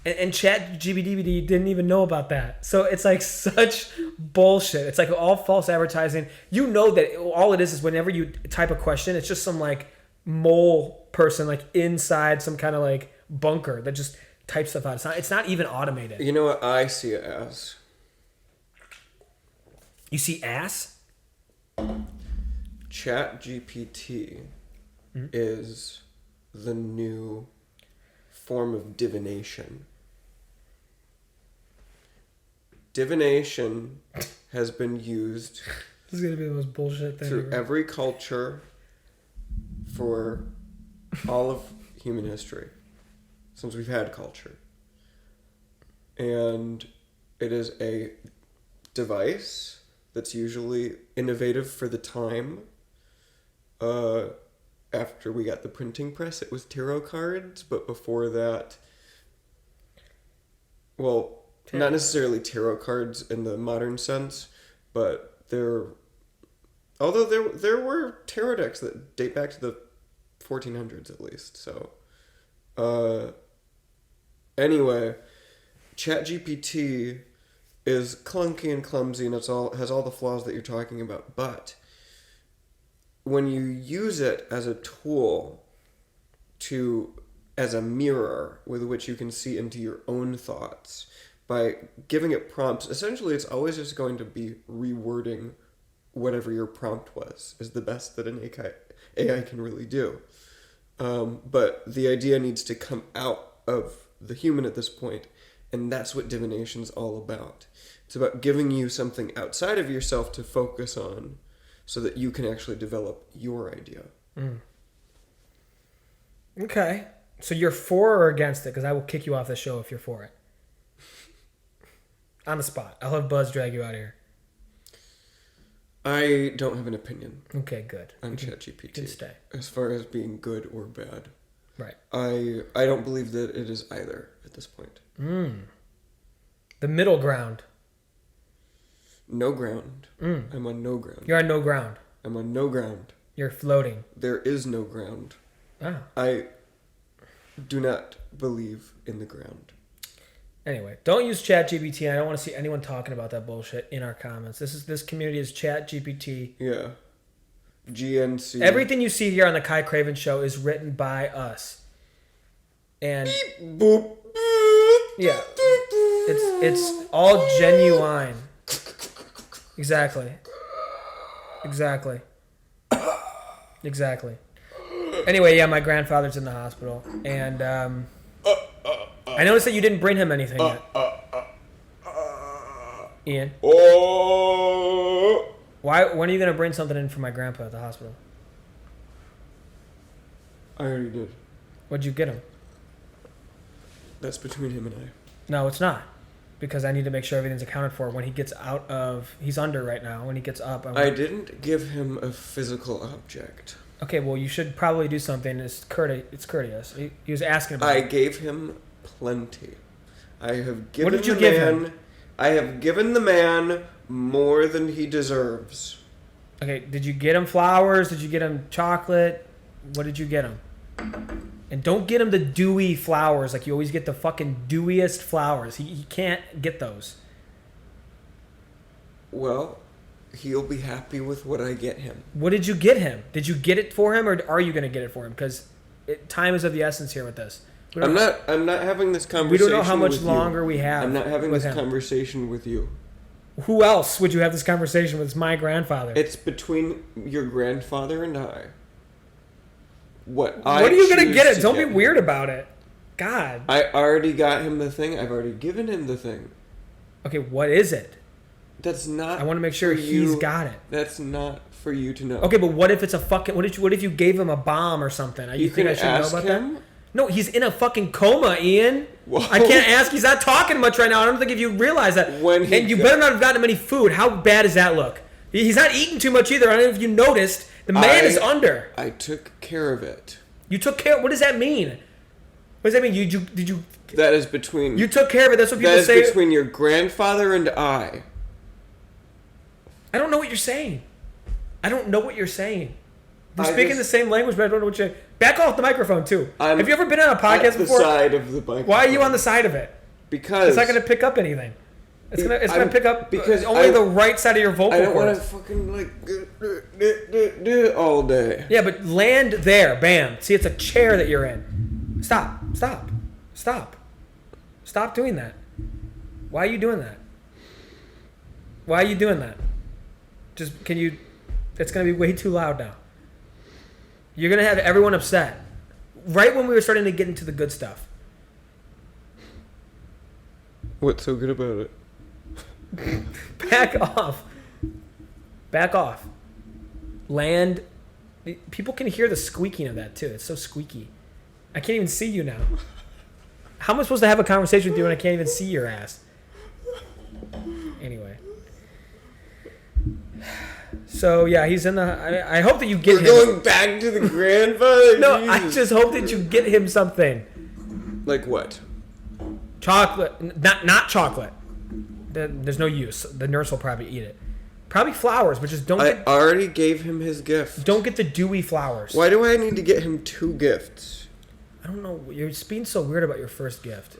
And ChatGPT didn't even know about that. So it's like such bullshit. It's like all false advertising. You know that all it is whenever you type a question, it's just some like mole person like inside some kind of like bunker that just types stuff out. It's not even automated. You know what I see it as? You see ass? ChatGPT is the new form of divination. Divination has been used This is going to be the most bullshit thing through ever. every culture for all of human history, since we've had culture. And it is a device that's usually innovative for the time. After we got the printing press, it was tarot cards, but before that, well, not necessarily tarot cards in the modern sense, but although there were tarot decks that date back to the 1400s at least. So, anyway, ChatGPT is clunky and clumsy, and has all the flaws that you're talking about. But when you use it as a tool as a mirror with which you can see into your own thoughts, by giving it prompts, essentially it's always just going to be rewording whatever your prompt was, is the best that an AI can really do. But the idea needs to come out of the human at this point, and that's what divination's all about. It's about giving you something outside of yourself to focus on so that you can actually develop your idea. Okay. So you're for or against it? Because I will kick you off the show if you're for it. On the spot. I'll have Buzz drag you out of here. I don't have an opinion. Okay, good. On ChatGPT. You can stay. As far as being good or bad. Right. I don't believe that it is either at this point. The middle ground. No ground. I'm on no ground. You're on no ground. I'm on no ground. You're floating. There is no ground. Ah. I do not believe in the ground. Anyway, don't use ChatGPT. I don't want to see anyone talking about that bullshit in our comments. This community is ChatGPT. Yeah. GNC. Everything you see here on the Ky Cravens Show is written by us. And beep, boop. Yeah. It's all genuine. Exactly. Anyway, yeah, my grandfather's in the hospital, and I noticed that you didn't bring him anything yet. Ian. Oh. When are you gonna bring something in for my grandpa at the hospital? I already did. What'd you get him? That's between him and I. No, it's not. Because I need to make sure everything's accounted for when he gets out of... He's under right now. When he gets up... I didn't give him a physical object. Okay, well, you should probably do something. It's courteous. He was asking about I it. gave him plenty. I have given What did you give him? I have given the man more than he deserves. Okay, did you get him flowers? Did you get him chocolate? What did you get him? And don't get him the dewy flowers. Like, you always get the fucking dewiest flowers. He can't get those. Well, he'll be happy with what I get him. What did you get him? Did you get it for him, or are you going to get it for him? Because time is of the essence here with this. I'm not having this conversation. We don't know how much with longer you. we have. I'm not having with this him. conversation with you. Who else would you have this conversation with? It's my grandfather. It's between your grandfather and I. What are you going to get it? Don't be weird about it. God. I already got him the thing. I've already given him the thing. Okay, what is it? That's not. I want to make sure he's got it. That's not for you to know. Okay, but what if it's a fucking... What if you gave him a bomb or something? You think I should know about him? that? No, he's in a fucking coma, Ian. Whoa. I can't ask. He's not talking much right now. I don't think if you realize that. And you better not have gotten him any food. How bad does that look? He's not eating too much either. I don't know if you noticed. The man is under. I took care of it. You took care... What does that mean? What does that mean? Did you... That is between... You took care of it. That's what people say. That is between your grandfather and I. I don't know what you're saying. We're speaking the same language, but I don't know what you're... Back off the microphone, too. Have you ever been on a podcast before? The side of the microphone. Why are you on the side of it? Because... It's not going to pick up anything. It's gonna pick up because only the right side of your vocal cords. I don't want to fucking like all day. Yeah, but land there, bam. See, it's a chair that you're in. Stop doing that. Why are you doing that? Just can you? It's gonna be way too loud now. You're gonna have everyone upset. Right when we were starting to get into the good stuff. What's so good about it? Back off. Land. People can hear the squeaking of that too. It's so squeaky. I can't even see you now. How am I supposed to have a conversation with you when I can't even see your ass? Anyway. So, yeah, he's in the... I hope that you get him... We're going back to the grandfather? No, Jesus. I just hope that you get him something. Like what? Chocolate. Not chocolate. There's no use. The nurse will probably eat it. Probably flowers, but just don't I already gave him his gift. Don't get the dewy flowers. Why do I need to get him 2 gifts? I don't know. You're being so weird about your first gift.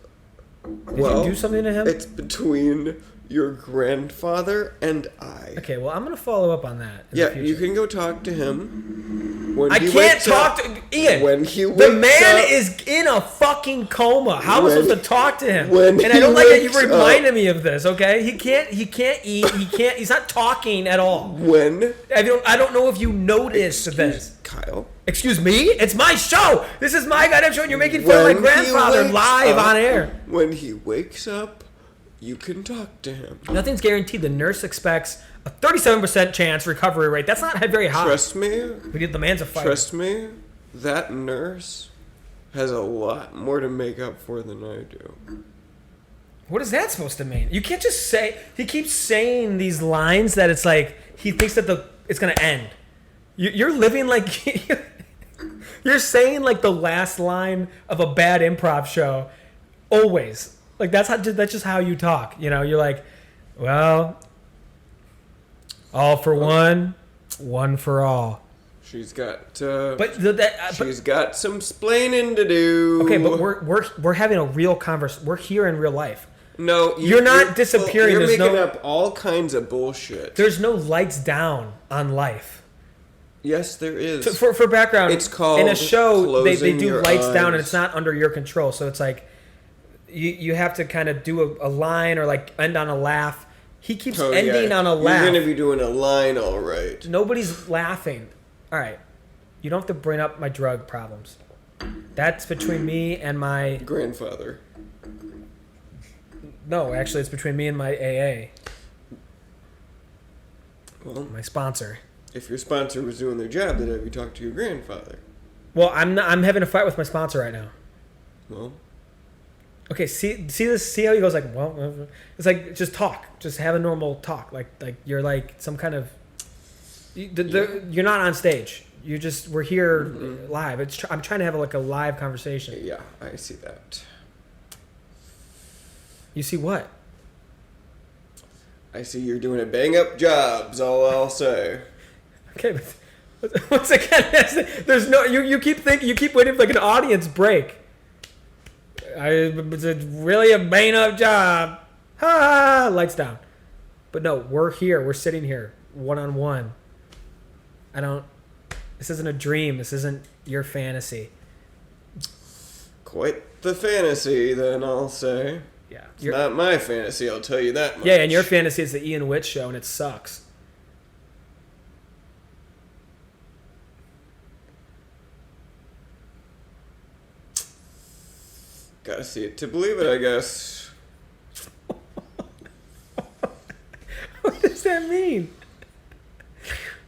Did Well, you do something to him? It's between your grandfather and I. Okay, well, I'm going to follow up on that. Yeah, you can go talk to him. When I he can't wakes talk up, to Ian. When he wakes the man up, is in a fucking coma. How am I supposed to talk to him? When and I don't like that you wakes reminded me of this. Okay, he can't eat. He's not talking at all. When I don't know if you noticed this. Kyle. Excuse me? It's my show. This is my goddamn show, and you're making fun of my grandfather live on air. When he wakes up, you can talk to him. Nothing's guaranteed. The nurse expects a 37% chance recovery rate. That's not very high. Trust me. The man's a fighter. Trust me. That nurse has a lot more to make up for than I do. What is that supposed to mean? You can't just say... He keeps saying these lines that it's like... He thinks that it's going to end. You're living like... You're saying like the last line of a bad improv show. Always. Like that's just how you talk. You know, you're like, well... All for one, one for all. She's got she's got some splaining to do. Okay, but we're having a real conversation. We're here in real life. No, you're not disappearing. You're making up all kinds of bullshit. There's no lights down on life. Yes, there is. For background, it's called in a show they do lights eyes. down and it's not under your control. So it's like you have to kind of do a line or like end on a laugh. He keeps ending on a laugh. You're going to be doing a line, all right. Nobody's laughing. All right. You don't have to bring up my drug problems. That's between me and my... grandfather. No, actually, it's between me and my AA. Well, my sponsor. If your sponsor was doing their job, then have you talked to your grandfather? Well, I'm having a fight with my sponsor right now. Well... Okay, see this. See how he goes like, well, it's like just talk, just have a normal talk, like you're like some kind of. You're not on stage. We're here live. I'm trying to have a live conversation. Yeah, I see that. You see what? I see you're doing a bang up job. Is all I'll say. Okay, but once again, there's no. You keep waiting for like an audience break. It's really a bang up job. Ha! Lights down. But no, we're here. We're sitting here, one on one. This isn't a dream. This isn't your fantasy. Quite the fantasy, then I'll say. Yeah. It's not my fantasy, I'll tell you that much. Yeah, and your fantasy is the Ian Whitt show, and it sucks. Gotta see it to believe it, I guess. What does that mean?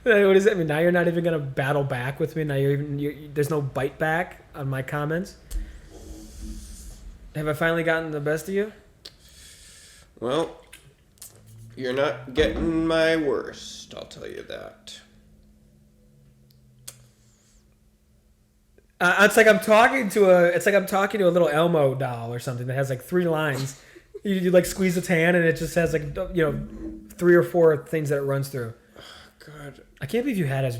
What does that mean? Now you're not even gonna battle back with me. Now there's no bite back on my comments. Have I finally gotten the best of you? Well, you're not getting my worst. I'll tell you that. It's like I'm talking to a little Elmo doll or something that has like 3 lines. You like squeeze its hand and it just has like 3 or 4 things that it runs through. Oh, God, I can't believe you had us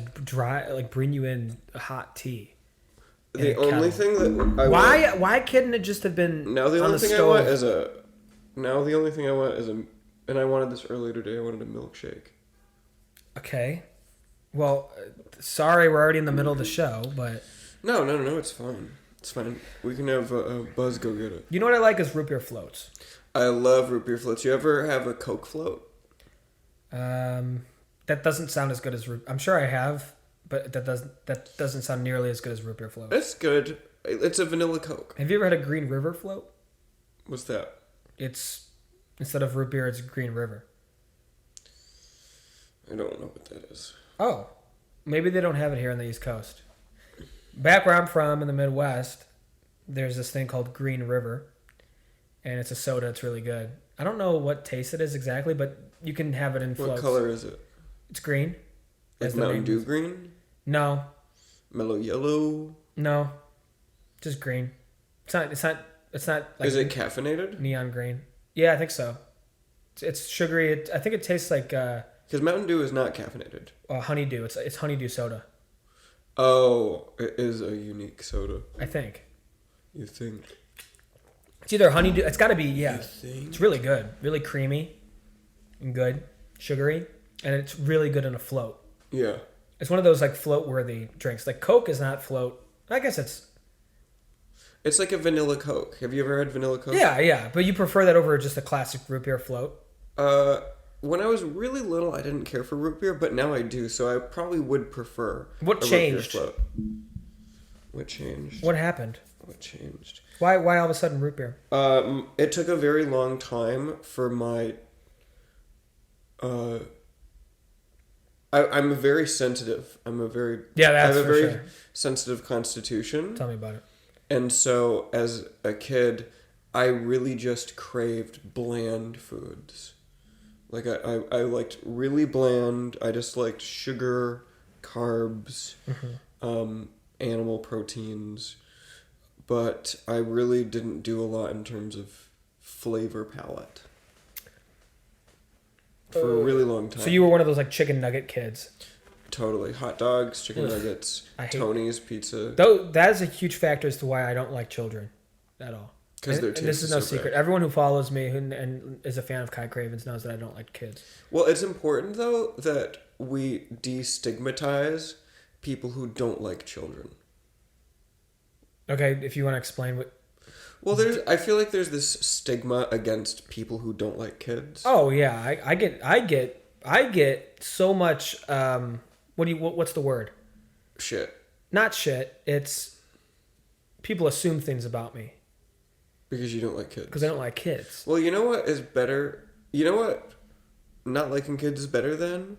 bring you in a hot tea. The only thing that why couldn't it just have been now the on only the thing stove? the only thing I want is and I wanted this earlier today. I wanted a milkshake. Okay, well, sorry, we're already in the middle of the show, but. No, it's fine. It's fine. We can have Buzz go get it. You know what I like is root beer floats. I love root beer floats. You ever have a Coke float? That doesn't sound as good as root. I'm sure I have, but that doesn't sound nearly as good as root beer float. It's good. It's a vanilla Coke. Have you ever had a Green River float? What's that? It's instead of root beer, it's Green River. I don't know what that is. Oh, maybe they don't have it here on the East Coast. Back where I'm from in the Midwest, there's this thing called Green River. and it's a soda. It's really good. I don't know what taste it is exactly, but you can have it in floats. What color is it? It's green. Like Mountain Dew green? No. Mellow yellow? No. Just green. It's not like... Is it caffeinated? Neon green. Yeah, I think so. It's sugary. I think it tastes like... Because Mountain Dew is not caffeinated. Honeydew. It's honeydew soda. Oh, it is a unique soda. I think. You think? It's either honeydew. It's got to be, yeah. You think? It's really good. Really creamy and good. Sugary. And it's really good in a float. Yeah. It's one of those like float-worthy drinks. Like Coke is not float. I guess it's... It's like a vanilla Coke. Have you ever had vanilla Coke? Yeah. But you prefer that over just a classic root beer float? When I was really little, I didn't care for root beer, but now I do, so I probably would prefer What a changed? root beer float. What changed? What happened? What changed? Why all of a sudden root beer? It took a very long time for my... I'm very sensitive. I have a very sensitive constitution. Tell me about it. And so, as a kid, I really just craved bland foods. Like, I liked really bland. I just liked sugar, carbs, animal proteins. But I really didn't do a lot in terms of flavor palette. For a really long time. So you were one of those like chicken nugget kids. Totally. Hot dogs, chicken nuggets, Tony's pizza. Though that is a huge factor as to why I don't like children at all. Because their taste this is no so secret. bad. Everyone who follows me and is a fan of Ky Cravens knows that I don't like kids. Well, it's important, though, that we destigmatize people who don't like children. Okay, if you want to explain what... Well, I feel like there's this stigma against people who don't like kids. Oh, yeah. I get so much... what's the word? Shit. Not shit. It's... People assume things about me. Because you don't like kids. Because I don't like kids. Well, you know what is better? You know what not liking kids is better than?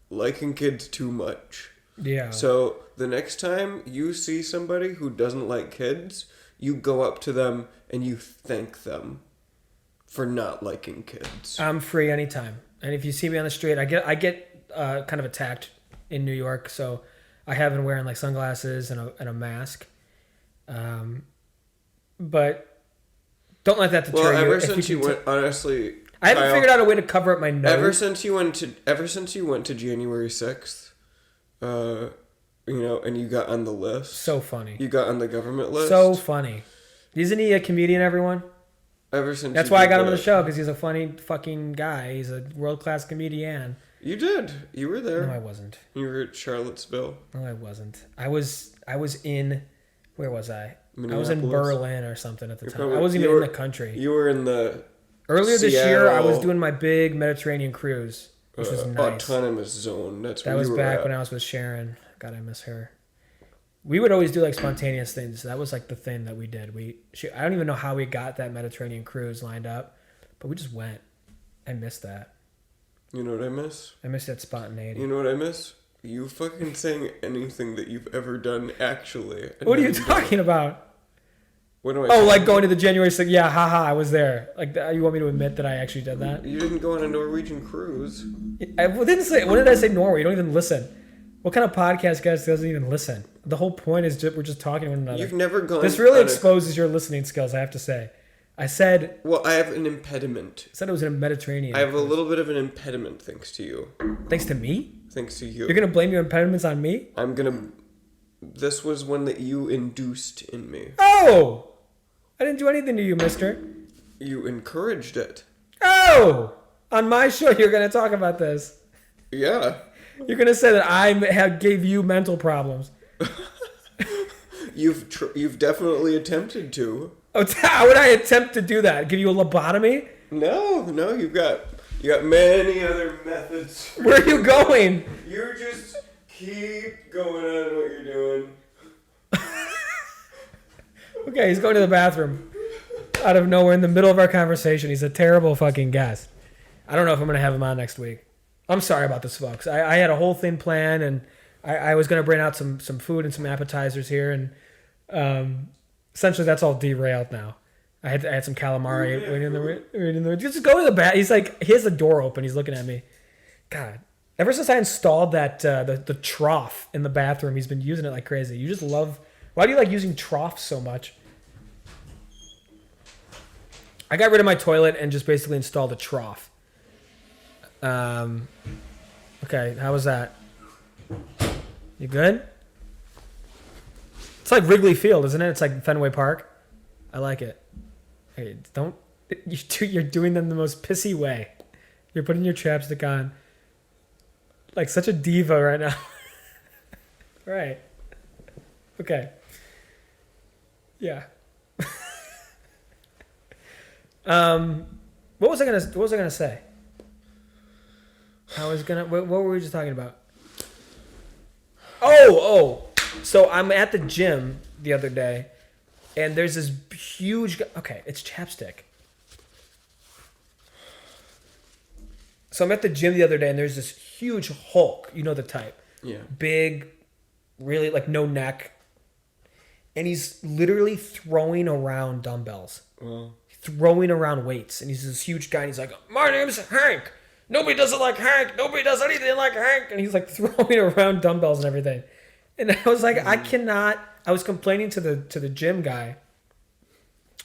Liking kids too much. Yeah. So the next time you see somebody who doesn't like kids, you go up to them and you thank them for not liking kids. I'm free anytime. And if you see me on the street, I get kind of attacked in New York, so I have been wearing like sunglasses and a mask. But don't let that deter you. Well, ever since you went, honestly, I haven't figured out a way to cover up my nose. Ever since you went to January 6th, and you got on the list. So funny. You got on the government list. So funny. Isn't he a comedian, everyone? Ever since. That's why I got him on the show, because he's a funny fucking guy. He's a world-class comedian. You did. You were there. No, I wasn't. You were at Charlottesville. No, I wasn't. I was in... Where was I? I was in Berlin or something at the time. I wasn't even in the country. You were in the... Earlier this year, I was doing my big Mediterranean cruise, which was nice. Autonomous zone. That was back when I was with Sharon. God, I miss her. We would always do like spontaneous things. That was like the thing that we did. I don't even know how we got that Mediterranean cruise lined up, but we just went. I miss that. You know what I miss? I miss that spontaneity. You know what I miss? You fucking saying anything that you've ever done actually. What are you talking about? What am I saying? Like going to the January 6th. Yeah, haha, I was there. Like, you want me to admit that I actually did that? You didn't go on a Norwegian cruise. When did I say Norway? You don't even listen. What kind of podcast guest doesn't even listen? The whole point is we're just talking to one another. You've never gone... This really exposes your listening skills, I have to say. I said... Well, I have an impediment. I said it was in a Mediterranean. I have a little bit of an impediment thanks to you. Thanks to me? Thanks to you. You're going to blame your impediments on me? This was one that you induced in me. Oh! I didn't do anything to you, mister. You encouraged it. Oh! On my show, you're going to talk about this. Yeah. You're going to say that I gave you mental problems. You've definitely attempted to. Oh, how would I attempt to do that? Give you a lobotomy? No, you got many other methods. Where are you going? You just keep going on what you're doing. Okay, he's going to the bathroom. Out of nowhere in the middle of our conversation. He's a terrible fucking guest. I don't know if I'm going to have him on next week. I'm sorry about this, folks. I had a whole thing planned, and I was going to bring out some food and some appetizers here, and essentially that's all derailed now. I had some calamari waiting in the just go to the bath. He's like, he has the door open. He's looking at me. God, ever since I installed that the trough in the bathroom, he's been using it like crazy. You just love. Why do you like using troughs so much? I got rid of my toilet and just basically installed a trough. Okay, how was that? You good? It's like Wrigley Field, isn't it? It's like Fenway Park. I like it. Hey, don't. You're doing them the most pissy way. You're putting your chapstick on. Like such a diva right now. Right. Okay. Yeah. What was I gonna say? What were we just talking about? Oh. So I'm at the gym the other day, and there's this huge. Okay, it's chapstick. So I'm at the gym the other day, and there's this huge Hulk. You know the type. Yeah. Big, really like no neck. And he's literally throwing around dumbbells. Well. Throwing around weights. And he's this huge guy, and he's like, my name's Hank. Nobody does it like Hank. Nobody does anything like Hank. And he's like throwing around dumbbells and everything. And I was like, I cannot. I was complaining to the gym guy.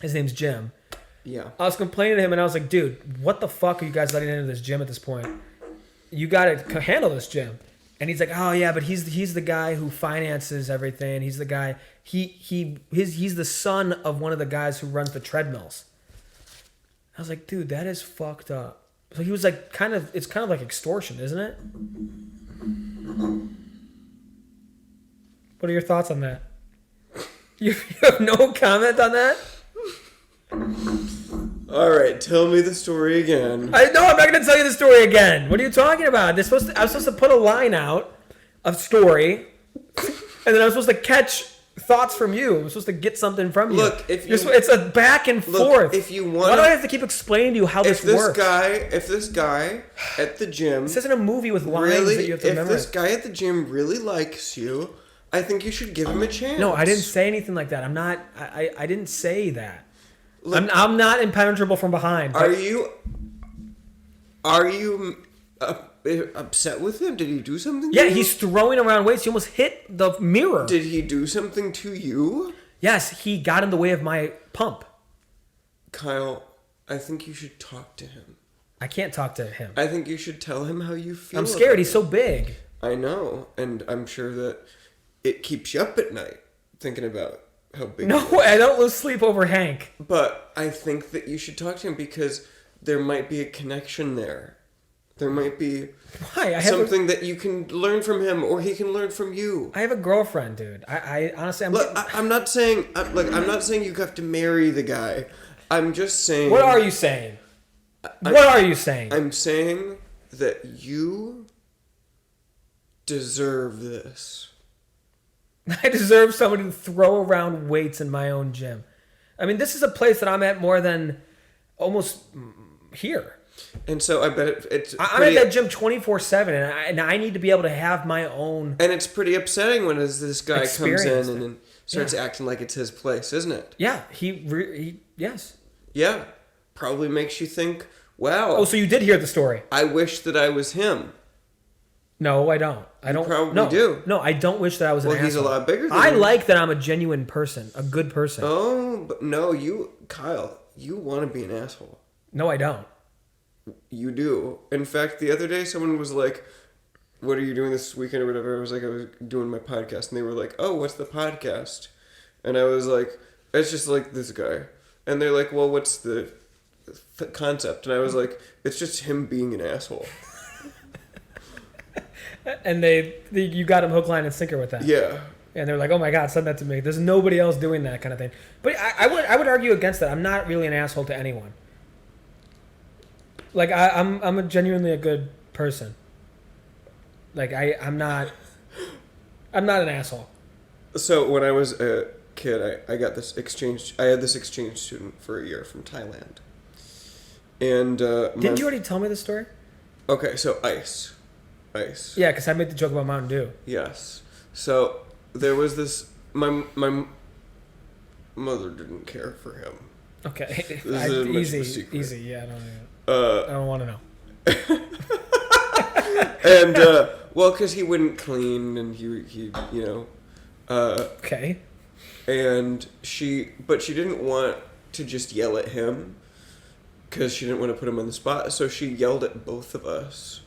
His name's Jim. Yeah. I was complaining to him, and I was like, dude, what the fuck are you guys letting into this gym at this point? You got to handle this gym. And he's like, oh yeah, but he's the guy who finances everything. He's the guy. He's the son of one of the guys who runs the treadmills. I was like, dude, that is fucked up. So he was like, it's kind of like extortion, isn't it? What are your thoughts on that? You have no comment on that? All right, tell me the story again. I'm not going to tell you the story again. What are you talking about? I was supposed to put a line out, a story, and then I was supposed to catch thoughts from you. I'm supposed to get something from you. Look, it's a back and forth. If you want, why do I have to keep explaining to you how this works? If this guy at the gym, this isn't a movie with lines that you have to remember. If this guy at the gym really likes you, I think you should give him a chance. No, I didn't say anything like that. I'm not. I didn't say that. Look, I'm not impenetrable from behind. Are you upset with him? Did he do something to you? Yeah, he's throwing around weights. He almost hit the mirror. Did he do something to you? Yes, he got in the way of my pump. Kyle, I think you should talk to him. I can't talk to him. I think you should tell him how you feel. I'm scared. He's so big. I know, and I'm sure that it keeps you up at night thinking about how big. No, I don't lose sleep over Hank. But I think that you should talk to him because there might be a connection there. There might be something that you can learn from him, or he can learn from you. I have a girlfriend, dude. I honestly, I'm not saying you have to marry the guy. I'm just saying. What are you saying? What are you saying? I'm saying that you deserve this. I deserve somebody to throw around weights in my own gym. I mean, this is a place that I'm at more than almost here. And so I bet I'm at that gym 24/7, and I need to be able to have my own. And it's pretty upsetting when this guy comes in and starts acting like it's his place, isn't it? Yeah, yes. Yeah, probably makes you think, wow. Oh, so you did hear the story? I wish that I was him. No, I don't. I don't. Probably do. No, I don't wish that I was an asshole. Well, he's a lot bigger than I you. like that I'm a genuine person, a good person. Oh, but no, Kyle, you want to be an asshole. No, I don't. You do. In fact, the other day someone was like, what are you doing this weekend or whatever? I was doing my podcast, and they were like, oh, what's the podcast? And I was like, it's just like this guy. And they're like, well, what's the concept? And I was like, it's just him being an asshole. And you got him hook, line, and sinker with that. Yeah. And they're like, oh my God, send that to me. There's nobody else doing that kind of thing. But I would argue against that. I'm not really an asshole to anyone. Like I'm genuinely a good person. Like I'm not an asshole. So when I was a kid, I had this exchange student for a year from Thailand. And didn't you already tell me this story? Okay, so ice. Yeah, because I made the joke about Mountain Dew. Yes. So there was this. My mother didn't care for him. Okay. This is much of a secret. Easy. Yeah, I don't want to know. And well, because he wouldn't clean, and he okay. And she didn't want to just yell at him, because she didn't want to put him on the spot. So she yelled at both of us.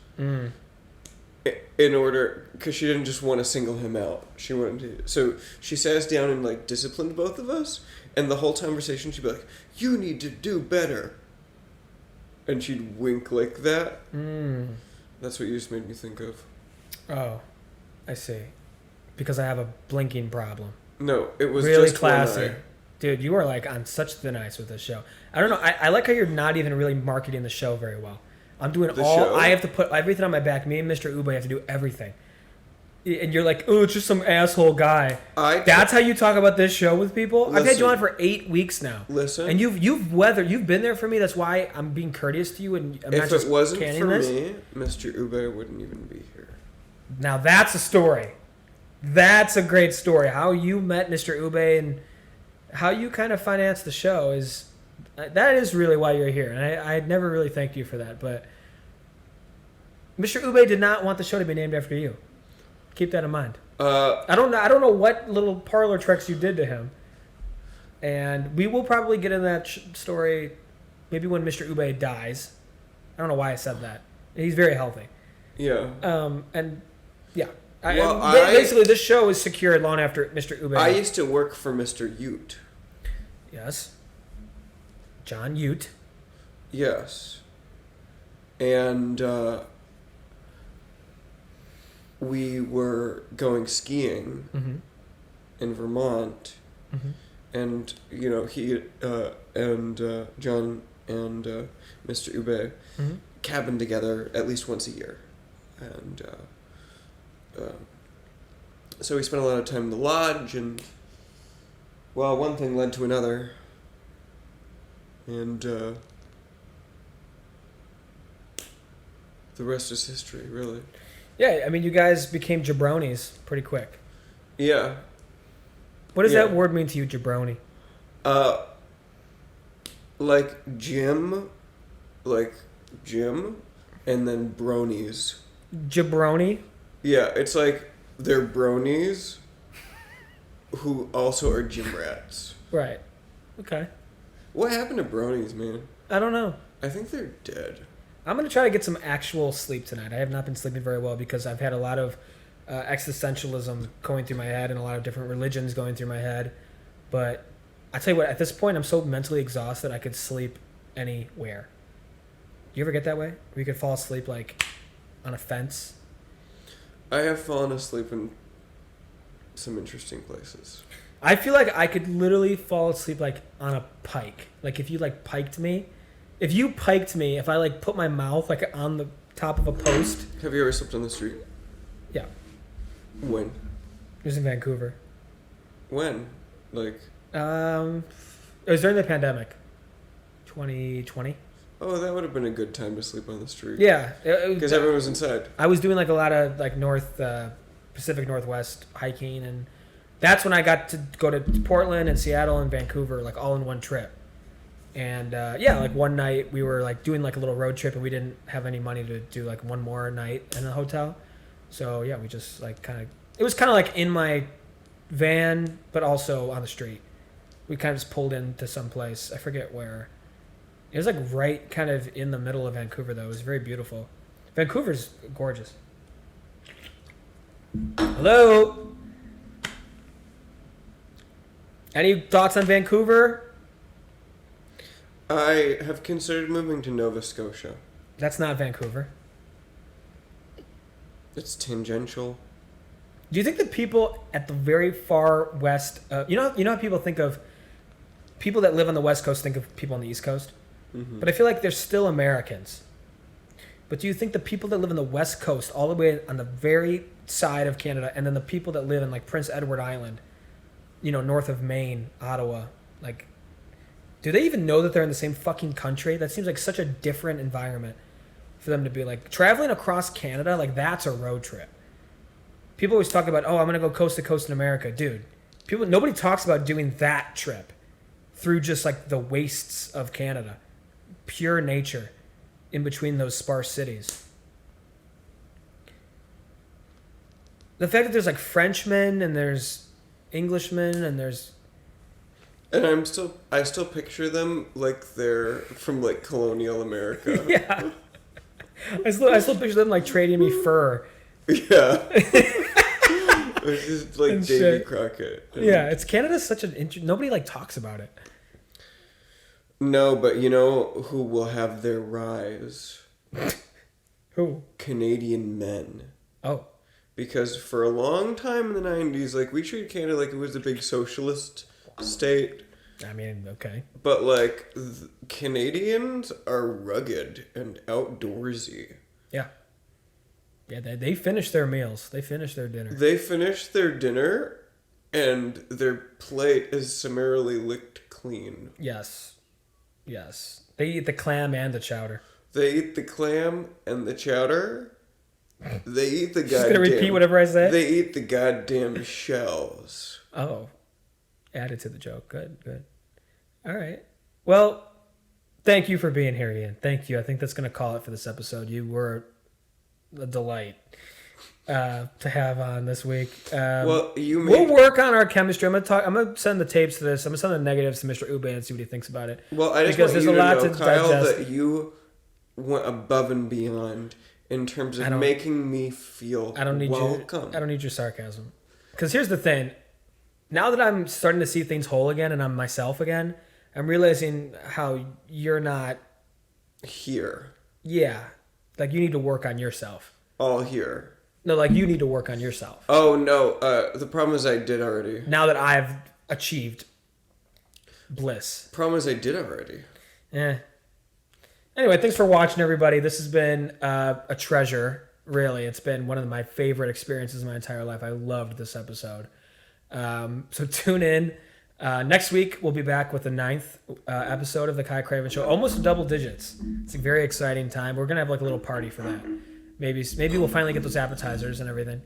In order, because she didn't just want to single him out. She wanted to. So she sat us down and like disciplined both of us. And the whole conversation, she'd be like, "You need to do better." And she'd wink like that. That's what you just made me think of. Oh, I see. Because I have a blinking problem. No, it was really just classy. one eye. Dude, you are like on such thin ice with this show. I don't know. I like how you're not even really marketing the show very well. I'm doing Show? I have to put everything on my back. Me and Mr. Ube have to do everything. And you're like, oh, it's just some asshole guy. That's how you talk about this show with people? Listen, I've had you on for 8 weeks now. Listen. And you've been there for me. That's why I'm being courteous to you. And I'm not just if it wasn't canning for this. me, Mr. Ube wouldn't even be here. Now that's a story. That's a great story. How you met Mr. Ube and how you kind of financed the show that is really why you're here. And I never really thanked you for that. But Mr. Ube did not want the show to be named after you. Keep that in mind. I don't know what little parlor tricks you did to him. And we will probably get in that story maybe when Mr. Ube dies. I don't know why I said that. He's very healthy. Yeah. And yeah. Well, basically, this show is secured long after Mr. Ube. I used to work for Mr. Ute. Yes. John Ute. Yes. And we were going skiing in Vermont. And, he and John and Mr. Ube cabined together at least once a year. And so we spent a lot of time in the lodge, and, well, one thing led to another. And the rest is history, really. Yeah, I mean, you guys became jabronis pretty quick. Yeah. What does that word mean to you, jabroni? Like gym, and then bronies. Jabroni? Yeah, it's like they're bronies who also are gym rats. Right. Okay. What happened to bronies, man? I don't know. I think they're dead. I'm going to try to get some actual sleep tonight. I have not been sleeping very well because I've had a lot of existentialism going through my head and a lot of different religions going through my head. But I tell you what, at this point, I'm so mentally exhausted I could sleep anywhere. You ever get that way? Where you could fall asleep like on a fence? I have fallen asleep in some interesting places. I feel like I could literally fall asleep like on a pike. Like if you like piked me. If you piked me, if I like put my mouth like on the top of a post. Have you ever slept on the street? Yeah. When? It was in Vancouver. When? Like? It was during the pandemic. 2020. Oh, that would have been a good time to sleep on the street. Yeah. Because everyone was inside. I was doing like a lot of like Pacific Northwest hiking, and that's when I got to go to Portland and Seattle and Vancouver like all in one trip. And like one night we were like doing like a little road trip, and we didn't have any money to do like one more night in a hotel. So yeah, we just like it was kind of like in my van, but also on the street. We kind of just pulled into some place. I forget where. It was like right kind of in the middle of Vancouver though. It was very beautiful. Vancouver's gorgeous. Hello? Any thoughts on Vancouver? I have considered moving to Nova Scotia. That's not Vancouver. It's tangential. Do you think the people at the very far west, you know how people think of people that live on the West Coast think of people on the East Coast? Mm-hmm. But I feel like they're still Americans. But do you think the people that live on the West Coast, all the way on the very side of Canada, and then the people that live in like Prince Edward Island, north of Maine, Ottawa, like, do they even know that they're in the same fucking country? That seems like such a different environment for them to be like traveling across Canada. Like that's a road trip. People always talk about, I'm going to go coast to coast in America. Dude, nobody talks about doing that trip through just like the wastes of Canada, pure nature in between those sparse cities. The fact that there's like Frenchmen and there's Englishmen and there's... And I still picture them like they're from like colonial America. Yeah. I still picture them like trading me fur. Yeah. It's just like And Davy shit. Crockett. Yeah, it's Canada's such an nobody like talks about it. No, but you know who will have their rise? Who? Canadian men. Oh. Because for a long time in the 90s, like, we treated Canada like it was a big socialist state. I mean, okay. But, like, Canadians are rugged and outdoorsy. Yeah. Yeah, they finish their meals. They finish their dinner. They finish their dinner, and their plate is summarily licked clean. Yes. Yes. They eat the clam and the chowder. They eat the clam and the chowder. They eat the Just gonna repeat whatever I say? They eat the goddamn shells. Oh. Added to the joke. Good, good. All right. Well, thank you for being here, Ian. Thank you. I think that's going to call it for this episode. You were a delight to have on this week. We'll work on our chemistry. I'm gonna send the tapes to this. I'm gonna send the negatives to Mr. Ube and see what he thinks about it. Well, I just want you to know, Kyle, that you went above and beyond in terms of making me feel welcome. I don't need your sarcasm. Because here's the thing. Now that I'm starting to see things whole again and I'm myself again, I'm realizing how you're not... Here. Yeah. Like, you need to work on yourself. All here. No, like, you need to work on yourself. Oh, no. The problem is I did already. Now that I've achieved bliss. Problem is I did already. Yeah. Anyway, thanks for watching, everybody. This has been a treasure, really. It's been one of my favorite experiences in my entire life. I loved this episode. So tune in. Next week, we'll be back with the 9th episode of the Ky Cravens Show. Almost double digits. It's a very exciting time. We're going to have like a little party for that. Maybe we'll finally get those appetizers and everything.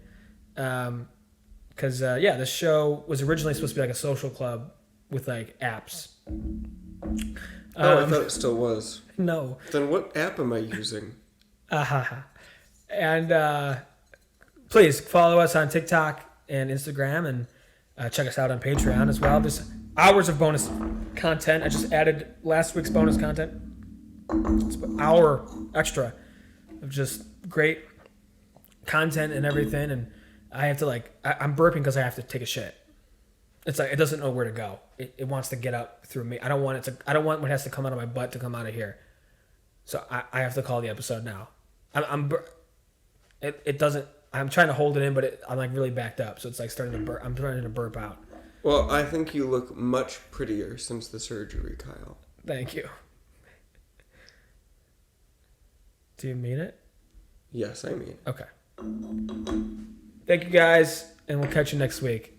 Because, this show was originally supposed to be like a social club with like apps. I thought it still was. No. Then what app am I using? And please follow us on TikTok and Instagram, and check us out on Patreon as well. There's hours of bonus content. I just added last week's bonus content. It's an hour extra of just great content and everything. And I have to I'm burping because I have to take a shit. It's like it doesn't know where to go. It wants to get up through me. I don't want what has to come out of my butt to come out of here. So I have to call the episode now. It doesn't. I'm trying to hold it in, but I'm like really backed up. So it's like starting to burp. I'm starting to burp out. Well, I think you look much prettier since the surgery, Kyle. Thank you. Do you mean it? Yes, I mean it. Okay. Thank you guys, and we'll catch you next week.